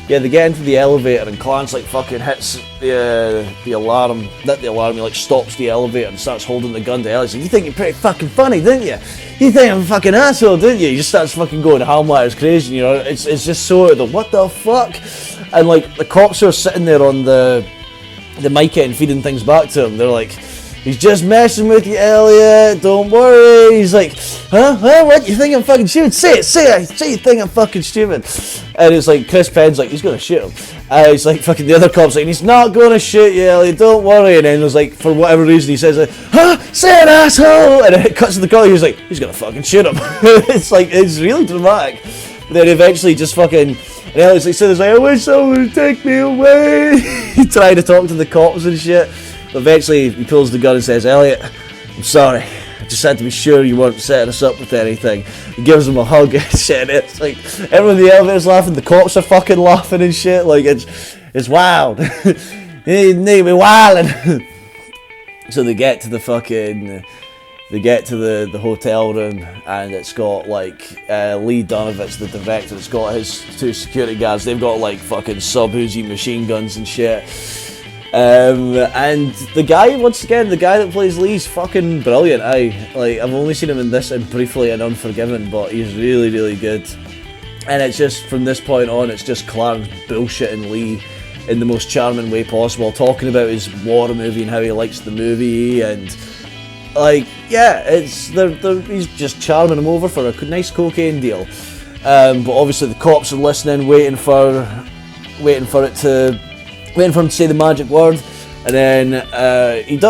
yeah, they get into the elevator and Clarence like fucking hits the alarm, not the alarm, he like stops the elevator and starts holding the gun to Elliot. Like, you think you're pretty fucking funny, didn't you? You think I'm a fucking asshole, didn't you? He just starts fucking going Hellmeyer's crazy, you know, it's just so what the fuck? And like the cops are sitting there on the mic and feeding things back to him. They're like, he's just messing with you, Elliot, don't worry. He's like, huh, what, you think I'm fucking stupid? Say you think I'm fucking stupid. And it's like, Chris Penn's like, he's gonna shoot him. He's like, fucking the other cop's like, he's not gonna shoot you, Elliot, don't worry. And then there's like, for whatever reason, he says like, huh, say it, asshole. And then it cuts to the cop, he's like, he's gonna fucking shoot him. It's like, it's really dramatic. But then eventually just fucking, and Elliot's like, so I wish someone would take me away. He tried to talk to the cops and shit. But eventually he pulls the gun and says, Elliot, I'm sorry. I just had to be sure you weren't setting us up with anything. He gives him a hug and shit. It's like, everyone in the elevator's laughing, the cops are fucking laughing and shit. Like, it's wild. They be wildin'. So they get to the fucking, the hotel room, and it's got like Lee Donovitz, the director. It's got his two security guards. They've got like fucking sub-Uzi machine guns and shit. And the guy, once again, the guy that plays Lee's fucking brilliant. I've only seen him in this and briefly in Unforgiven, but he's really, really good. And it's just, from this point on, it's just Clarence bullshitting Lee in the most charming way possible, talking about his war movie and how he likes the movie, and like, yeah, he's just charming him over for a nice cocaine deal. But obviously the cops are listening, waiting for him to say the magic word, and then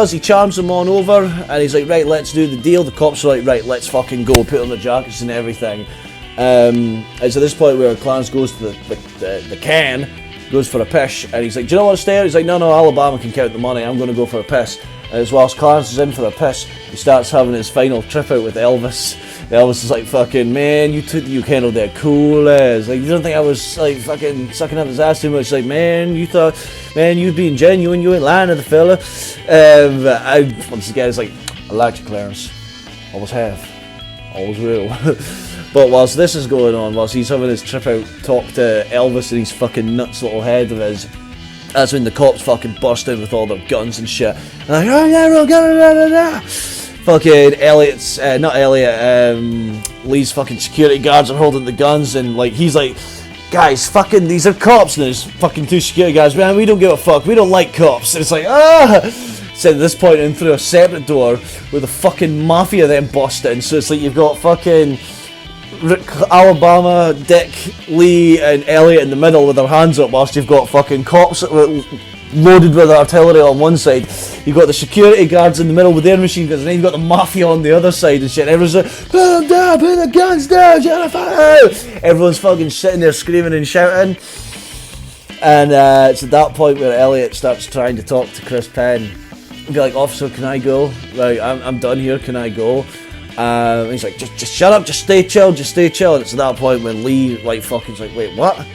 he charms them on over, and he's like, right, let's do the deal. The cops are like, right, let's fucking go, put on their jackets and everything. And it's at this point where Clarence goes to the can, goes for a piss, and he's like, do you know what's there? He's like, no, Alabama can count the money, I'm going to go for a piss. And as whilst Clarence is in for a piss, he starts having his final trip out with Elvis. Elvis is like, fucking, man, you handled that cool as. Like, you don't think I was like fucking sucking up his ass too much? Like, man, you thought, man, you being genuine, you ain't lying to the fella. Once again, it's like, I like you, Clarence. Always have. Always will. But whilst this is going on, whilst he's having his trip out, talk to Elvis and his fucking nuts little head of his, that's when the cops fucking burst in with all their guns and shit. And like, oh yeah, we're gonna fucking Lee's fucking security guards are holding the guns, and like he's like, guys, fucking these are cops, and there's fucking two security guards, man, we don't give a fuck, we don't like cops. And it's like, so at this point in through a separate door where the fucking mafia then bust in. So it's like you've got fucking Alabama, Dick, Lee and Elliot in the middle with their hands up, whilst you've got fucking cops loaded with artillery on one side. You've got the security guards in the middle with their machine guns, and then you've got the mafia on the other side and shit. Everyone's like, put them down, put the guns down, Jennifer! Everyone's fucking sitting there screaming and shouting. And it's at that point where Elliot starts trying to talk to Chris Penn and be like, officer, can I go? Like, I'm done here, can I go? He's like, just shut up, just stay chill. And it's at that point when Lee, like, fucking's like, wait, what?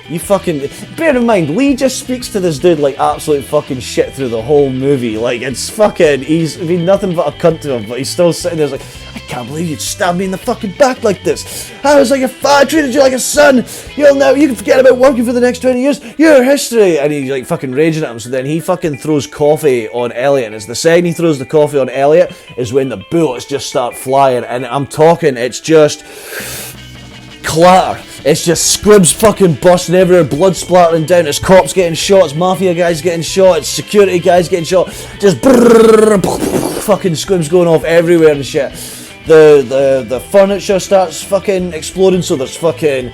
You fucking... Bear in mind, Lee just speaks to this dude like absolute fucking shit through the whole movie. Like, it's fucking... He's been nothing but a cunt to him, but he's still sitting there like, I can't believe you'd stab me in the fucking back like this. I was like a father, treated you like a son. You can forget about working for the next 20 years. You're history. And he's like fucking raging at him. So then he fucking throws coffee on Elliot. And it's the second he throws the coffee on Elliot is when the bullets just start flying. And I'm talking, it's just clatter. It's just squibs fucking busting everywhere, blood splattering down. It's cops getting shot, it's mafia guys getting shot, it's security guys getting shot. Just fucking squibs going off everywhere and shit. The furniture starts fucking exploding, so there's fucking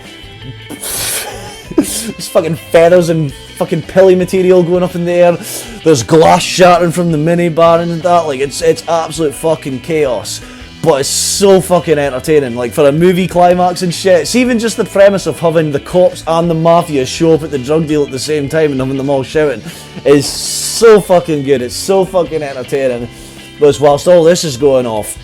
There's fucking feathers and fucking pilly material going up in the air. There's glass shattering from the minibar and that. Like, it's absolute fucking chaos. But it's so fucking entertaining. Like, for a movie climax and shit. It's even just the premise of having the cops and the mafia show up at the drug deal at the same time and having them all shouting is so fucking good. It's so fucking entertaining. But whilst all this is going off,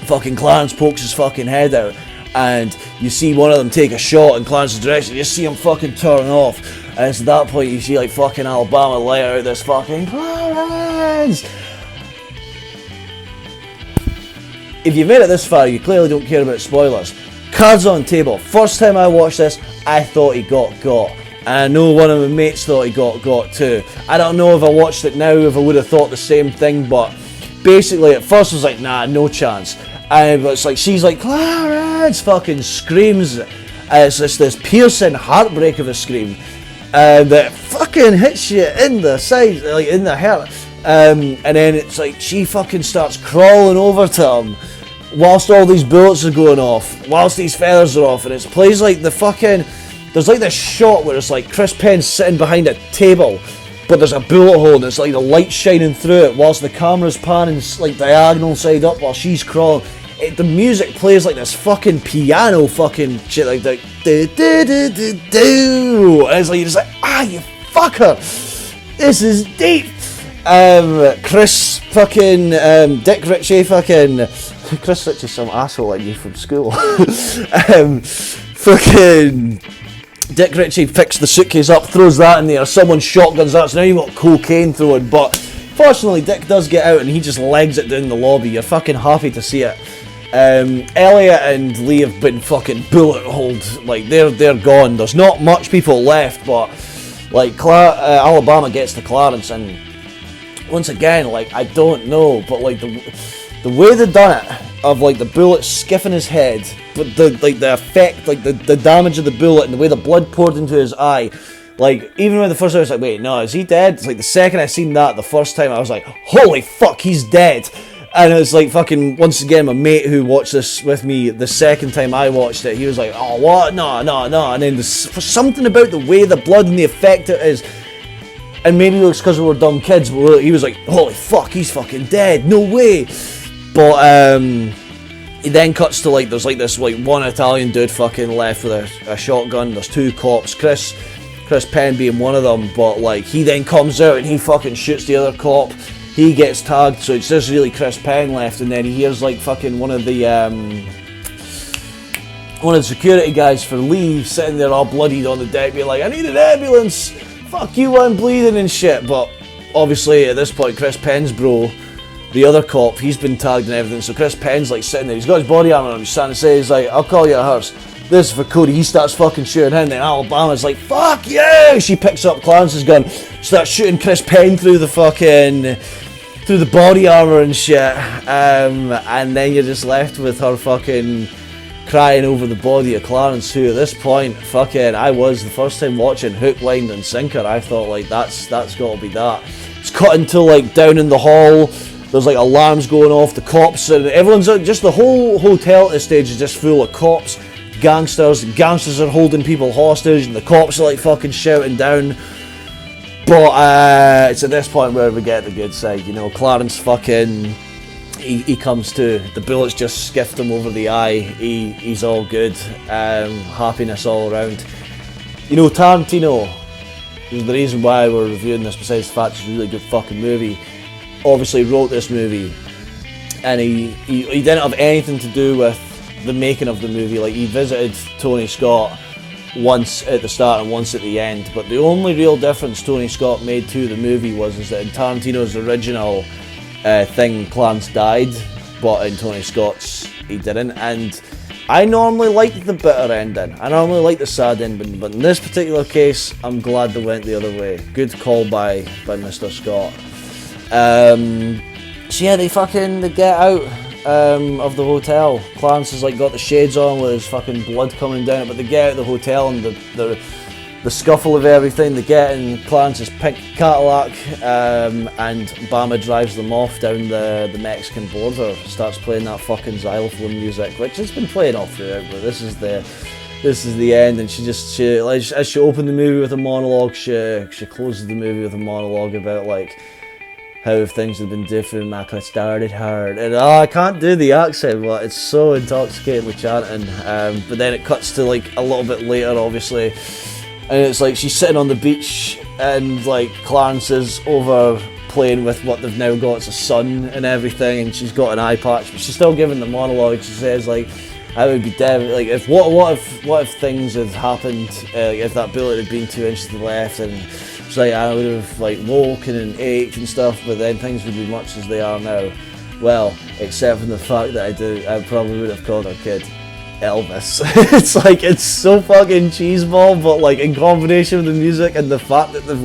fucking Clarence pokes his fucking head out and you see one of them take a shot in Clarence's direction. You see him fucking turn off. And it's at that point you see like fucking Alabama let out this fucking Clarence. If you've made it this far, you clearly don't care about spoilers. Cards on table. First time I watched this, I thought he got. And I know one of my mates thought he got too. I don't know if I watched it now, if I would have thought the same thing, but basically at first I was like, nah, no chance. And it's like, she's like, Clarence, fucking screams. It's just this piercing heartbreak of a scream. That fucking hits you in the side, like in the heart. And then it's like she fucking starts crawling over to him whilst all these bullets are going off, whilst these feathers are off, and it plays like the fucking, there's like this shot where it's like Chris Penn's sitting behind a table, but there's a bullet hole and it's like the light shining through it whilst the camera's panning like diagonal side up while she's crawling. The music plays like this fucking piano fucking shit, like the do do do do do, and it's like you're just like, ah, you fucker, this is deep. Chris fucking Dick Ritchie fucking Chris Ritchie's some asshole like you from school. Fucking Dick Ritchie picks the suitcase up, throws that in there, someone shotguns that, so now you've got cocaine throwing, but fortunately Dick does get out and he just legs it down the lobby. You're fucking happy to see it. Elliot and Lee have been fucking bullet holed, like they're gone. There's not much people left, but like Alabama gets to Clarence, and once again, like, I don't know, but like the way they done it, of like the bullet skiffing his head, but the effect, like the damage of the bullet and the way the blood poured into his eye, like even when the first time I was like, wait, no, is he dead? It's like the second I seen that the first time I was like, holy fuck, he's dead. And it was like fucking, once again, my mate who watched this with me the second time I watched it, he was like, oh what, no, and then there's something about the way the blood and the effect it is. And maybe it was because we were dumb kids, but he was like, holy fuck, he's fucking dead, no way. But he then cuts to like, there's like this like one Italian dude fucking left with a shotgun, there's two cops, Chris Penn being one of them, but like he then comes out and he fucking shoots the other cop, he gets tagged, so it's just really Chris Penn left, and then he hears like fucking one of the security guys for Lee sitting there all bloodied on the deck being like, I need an ambulance, fuck you, I'm bleeding and shit. But obviously at this point Chris Penn's bro, the other cop, he's been tagged and everything, so Chris Penn's like sitting there, he's got his body armor on, he's standing to say, he's like, I'll call you a hearse, this is for Cody. He starts fucking shooting him, then Alabama's like, fuck yeah, she picks up Clarence's gun, starts shooting Chris Penn through the body armor and shit, and then you're just left with her fucking crying over the body of Clarence, who at this point, fucking, I was the first time watching hook, line and sinker, I thought like that's got to be that. It's cut into like down in the hall, there's like alarms going off, the cops, and everyone's just, the whole hotel at this stage is just full of cops, gangsters are holding people hostage, and the cops are like fucking shouting down. But it's at this point where we get the good side, you know, Clarence fucking, he comes to, the bullets just skiffed him over the eye, he's all good, happiness all around. You know, Tarantino, the reason why we're reviewing this, besides the fact it's a really good fucking movie, obviously wrote this movie, and he didn't have anything to do with the making of the movie. Like, he visited Tony Scott once at the start and once at the end, but the only real difference Tony Scott made to the movie was that in Tarantino's original thing, Clarence died, but in Tony Scott's he didn't. And I normally like the bitter ending, I normally like the sad ending, but in this particular case I'm glad they went the other way. Good call by Mr. Scott. So yeah, they get out of the hotel. Clarence has like got the shades on with his fucking blood coming down, but they get out of the hotel, and the scuffle of everything, they get in Clarence's pink Cadillac, and Bama drives them off down the Mexican border, starts playing that fucking xylophone music, which has been playing all throughout, but this is the this is the end, and she like as she opened the movie with a monologue, she closes the movie with a monologue about like how if things had been different, I could have started hard. And I can't do the accent, but it's so intoxicatingly chanting. But then it cuts to like a little bit later, obviously, and it's like she's sitting on the beach, and like Clarence is over playing with what they've now got as a son and everything, and she's got an eye patch, but she's still giving the monologue. She says like, I would be dead. Like, if what if things had happened? If that bullet had been 2 inches to the left, and it's like I would have like woken and ached and stuff, but then things would be much as they are now. Well, except for the fact that I probably would have called our kid Elvis. It's like, it's so fucking cheeseball, but like in combination with the music and the fact that they've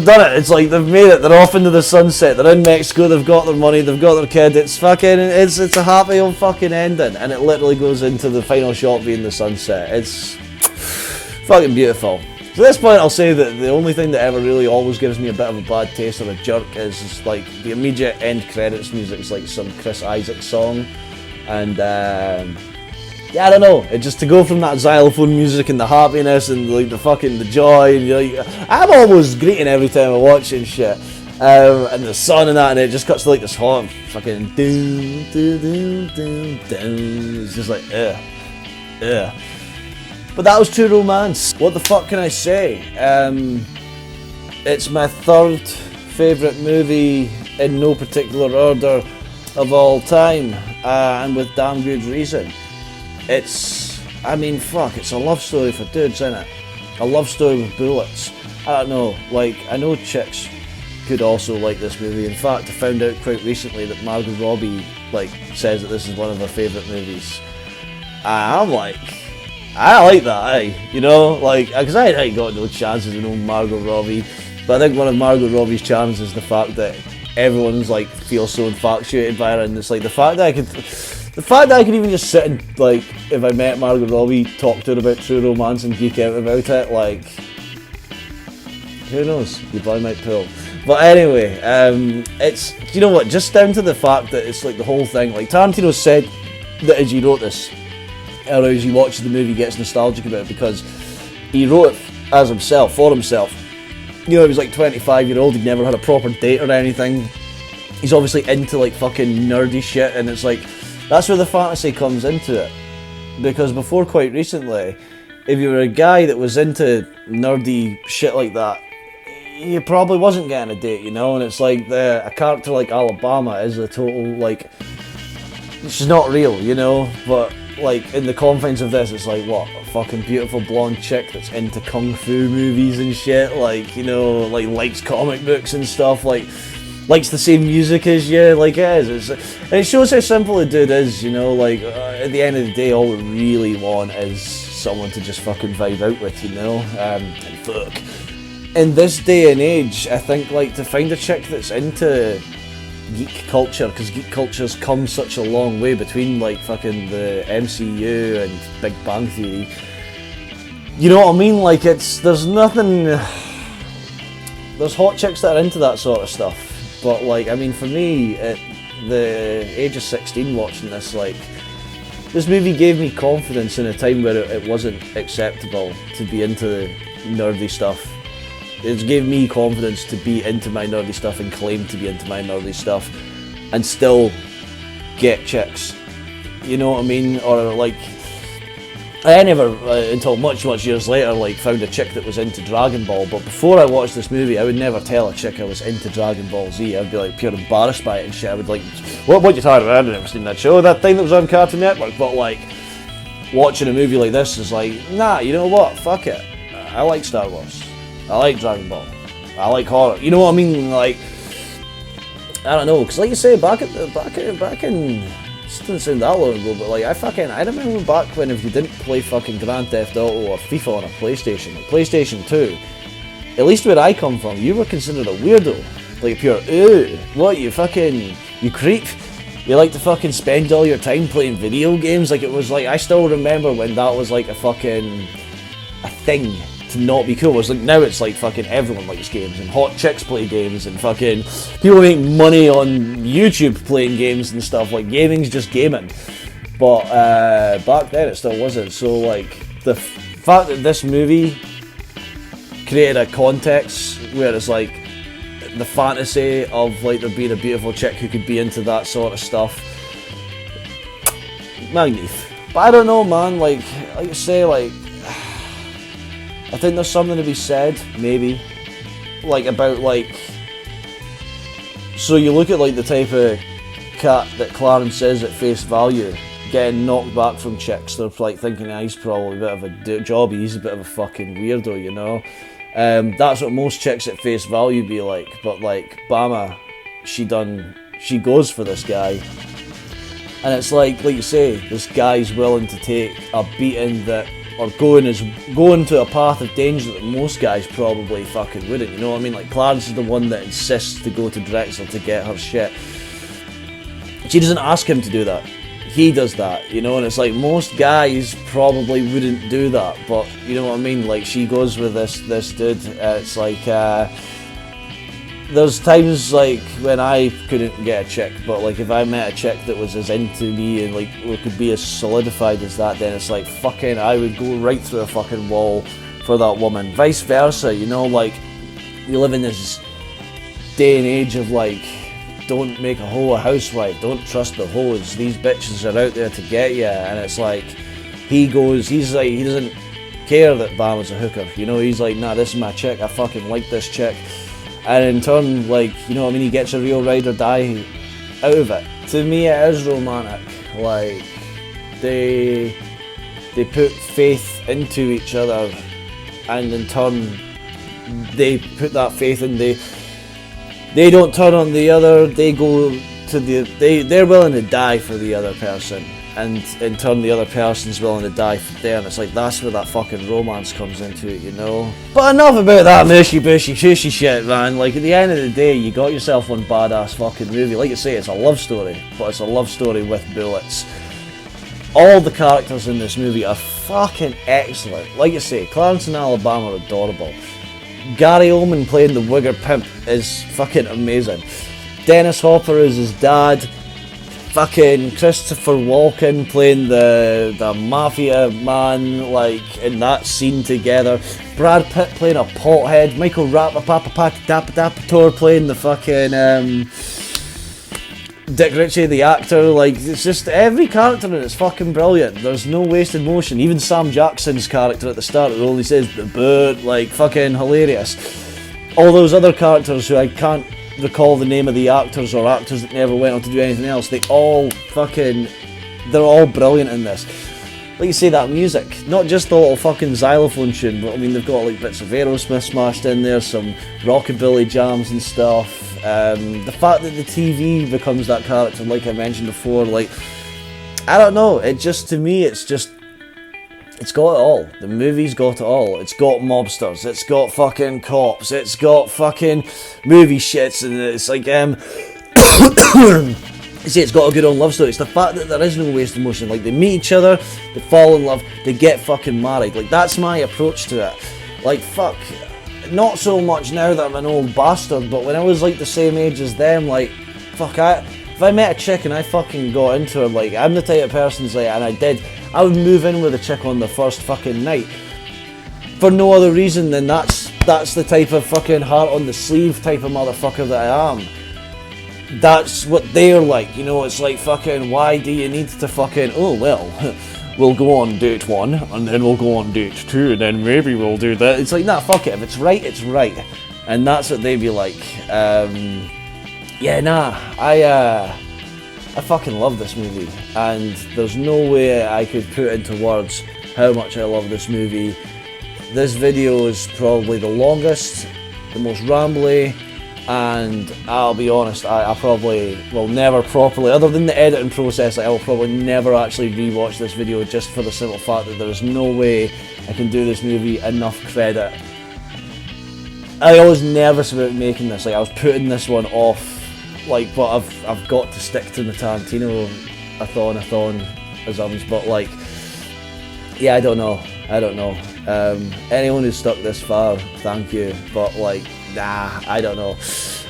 done it. It's like they've made it. They're off into the sunset. They're in Mexico. They've got their money. They've got their kid. It's a happy old fucking ending, and it literally goes into the final shot being the sunset. It's fucking beautiful. So at this point, I'll say that the only thing that ever really always gives me a bit of a bad taste or a jerk is like the immediate end credits music. It's like some Chris Isaak song, and yeah, I don't know. It just to go from that xylophone music and the happiness and like the joy, and you're like, I'm almost greeting every time I watch it and shit. And the sun and that, and it just cuts to like this hot fucking doom, doom, doom, doom, doom. It's just like, ugh. But that was True Romance. What the fuck can I say? It's my third favourite movie in no particular order of all time, and with damn good reason. It's a love story for dudes, isn't it? A love story with bullets. I don't know, like, I know chicks could also like this movie. In fact, I found out quite recently that Margot Robbie, like, says that this is one of her favourite movies. I'm like, I like that, you know? Like, because I ain't got no chances of knowing Margot Robbie, but I think one of Margot Robbie's charms is the fact that everyone's, like, feels so infatuated by her, and it's like, the fact that I could even just sit and, like, if I met Margot Robbie, talk to her about True Romance and geek out about it, like, who knows, your boy might pull. But anyway, it's, you know what, just down to the fact that it's like the whole thing, like Tarantino said that as he wrote this, or as he watches the movie, he gets nostalgic about it because he wrote it as himself, for himself. You know, he was like 25-year-old, he'd never had a proper date or anything. He's obviously into like fucking nerdy shit, and it's like, that's where the fantasy comes into it. Because before quite recently, if you were a guy that was into nerdy shit like that, you probably wasn't getting a date, you know? And it's like, a character like Alabama is a total, like, she's not real, you know? But, like, in the confines of this, it's like, what, a fucking beautiful blonde chick that's into kung fu movies and shit, like, you know, like, likes comic books and stuff, like, likes the same music as you, like it is. And it shows how simple a dude is, you know, like, at the end of the day, all we really want is someone to just fucking vibe out with, you know, and fuck. In this day and age, I think, like, to find a chick that's into geek culture, because geek culture's come such a long way between, like, fucking the MCU and Big Bang Theory, you know what I mean? Like, there's hot chicks that are into that sort of stuff. But, like, I mean, for me, at the age of 16 watching this, like, this movie gave me confidence in a time where it wasn't acceptable to be into nerdy stuff. It gave me confidence to be into my nerdy stuff and claim to be into my nerdy stuff and still get chicks. You know what I mean? Or, like, I never, until much years later, like, found a chick that was into Dragon Ball, but before I watched this movie, I would never tell a chick I was into Dragon Ball Z. I'd be, like, pure embarrassed by it and shit. I would, like, what you talking about? I've never seen that show, that thing that was on Cartoon Network, but, like, watching a movie like this is like, nah, you know what, fuck it. I like Star Wars. I like Dragon Ball. I like horror. You know what I mean? Like, I don't know, because like you say, back in, it doesn't sound that long ago, but like, I remember back when if you didn't play fucking Grand Theft Auto or FIFA on a PlayStation, like PlayStation 2, at least where I come from, you were considered a weirdo. Like, pure, ew, what, you creep? You like to fucking spend all your time playing video games? Like, it was like, I still remember when that was like a thing to not be cool. It's like, now it's like fucking everyone likes games, and hot chicks play games, and fucking people make money on YouTube playing games and stuff. Like, gaming's just gaming. but back then it still wasn't. So like the fact that this movie created a context where it's like the fantasy of like there being a beautiful chick who could be into that sort of stuff, magnificent. But I don't know, man, like you say, like I think there's something to be said, maybe, like about like, so you look at like the type of cat that Clarence is at face value, getting knocked back from chicks, they're like thinking, he's probably a bit of a jobby, he's a bit of a fucking weirdo, you know. That's what most chicks at face value be like, but like Bama, she goes for this guy. And it's like you say, this guy's willing to take a beating that, or going to a path of danger that most guys probably fucking wouldn't, you know what I mean? Like Clarence is the one that insists to go to Drexel to get her shit. She doesn't ask him to do that. He does that, you know, and it's like most guys probably wouldn't do that, but you know what I mean? Like she goes with this dude. It's like there's times like when I couldn't get a chick, but like if I met a chick that was as into me and like could be as solidified as that, then it's like fucking I would go right through a fucking wall for that woman. Vice versa, you know, like we live in this day and age of like, don't make a hoe a housewife, don't trust the hoes, these bitches are out there to get you. And it's like he's like, he doesn't care that Bama's a hooker, you know, he's like, nah, this is my chick, I fucking like this chick. And in turn, like, you know what I mean, he gets a real ride or die out of it. To me it is romantic. Like they put faith into each other, and in turn they put that faith in, they don't turn on the other, they go to they're willing to die for the other person, and in turn the other person's willing to die for them. It's like that's where that fucking romance comes into it, you know. But enough about that mushy bushy shushy shit, man. Like at the end of the day, you got yourself one badass fucking movie. Like you say, it's a love story, but it's a love story with bullets. All the characters in this movie are fucking excellent. Like you say, Clarence and Alabama are adorable. Gary Oldman playing the Wigger Pimp is fucking amazing. Dennis Hopper is his dad. Fucking Christopher Walken playing the mafia man, like in that scene together. Brad Pitt playing a pothead. Michael RAPTOR playing the fucking Dick Ritchie, the actor. Like it's just every character in it's fucking brilliant. There's no wasted motion. Even Sam Jackson's character at the start, it only says the bird, like fucking hilarious. All those other characters who I can't recall the name of the actors or actors that never went on to do anything else, they're all brilliant in this. Like you say, that music, not just the little fucking xylophone tune, but I mean they've got like bits of Aerosmith smashed in there, some rockabilly jams and stuff. The fact that the TV becomes that character, like I mentioned before, like I don't know, it just, to me, it's got it all. The movie's got it all. It's got mobsters, it's got fucking cops, it's got fucking movie shits, and it's like you see, it's got a good old love story. It's the fact that there is no wasted motion. Like they meet each other, they fall in love, they get fucking married. Like that's my approach to it. Like fuck, not so much now that I'm an old bastard, but when I was like the same age as them, like fuck, if I met a chick and I fucking got into her, like I'm the type of person who's like, and I would move in with a chick on the first fucking night for no other reason than that's the type of fucking heart on the sleeve type of motherfucker that I am. That's what they're like, you know. It's like fucking, why do you need to fucking, oh well, we'll go on date 1 and then we'll go on date 2 and then maybe we'll do that. It's like, nah, fuck it, if it's right, it's right. And that's what they'd be like. Yeah, nah, I fucking love this movie, and there's no way I could put into words how much I love this movie. This video is probably the longest, the most rambly, and I'll be honest, I probably will never properly, other than the editing process, I will probably never actually rewatch this video, just for the simple fact that there's no way I can do this movie enough credit. I was nervous about making this, like I was putting this one off, like, but I've got to stick to the Tarantino isms, but like, yeah, I don't know. Anyone who's stuck this far, thank you, but like, nah, I don't know.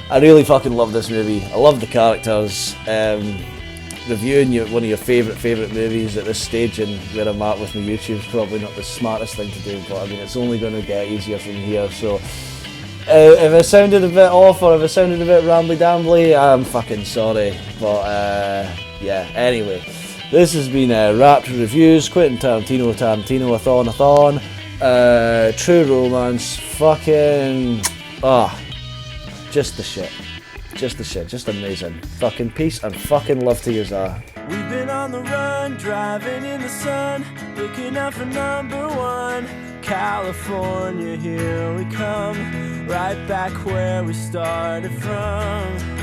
I really fucking love this movie. I love the characters. reviewing one of your favourite movies at this stage, and where I'm at with my YouTube is probably not the smartest thing to do, but I mean, it's only going to get easier from here, so if it sounded a bit off or if it sounded a bit rambly-dambly, I'm fucking sorry, but yeah, anyway, this has been Raptor Reviews, Quentin Tarantino-a-thon, True Romance, fucking, just the shit. Just amazing. Fucking peace and fucking love to yous all. We've been on the run, driving in the sun, looking out for #1. California, here we come, right back where we started from.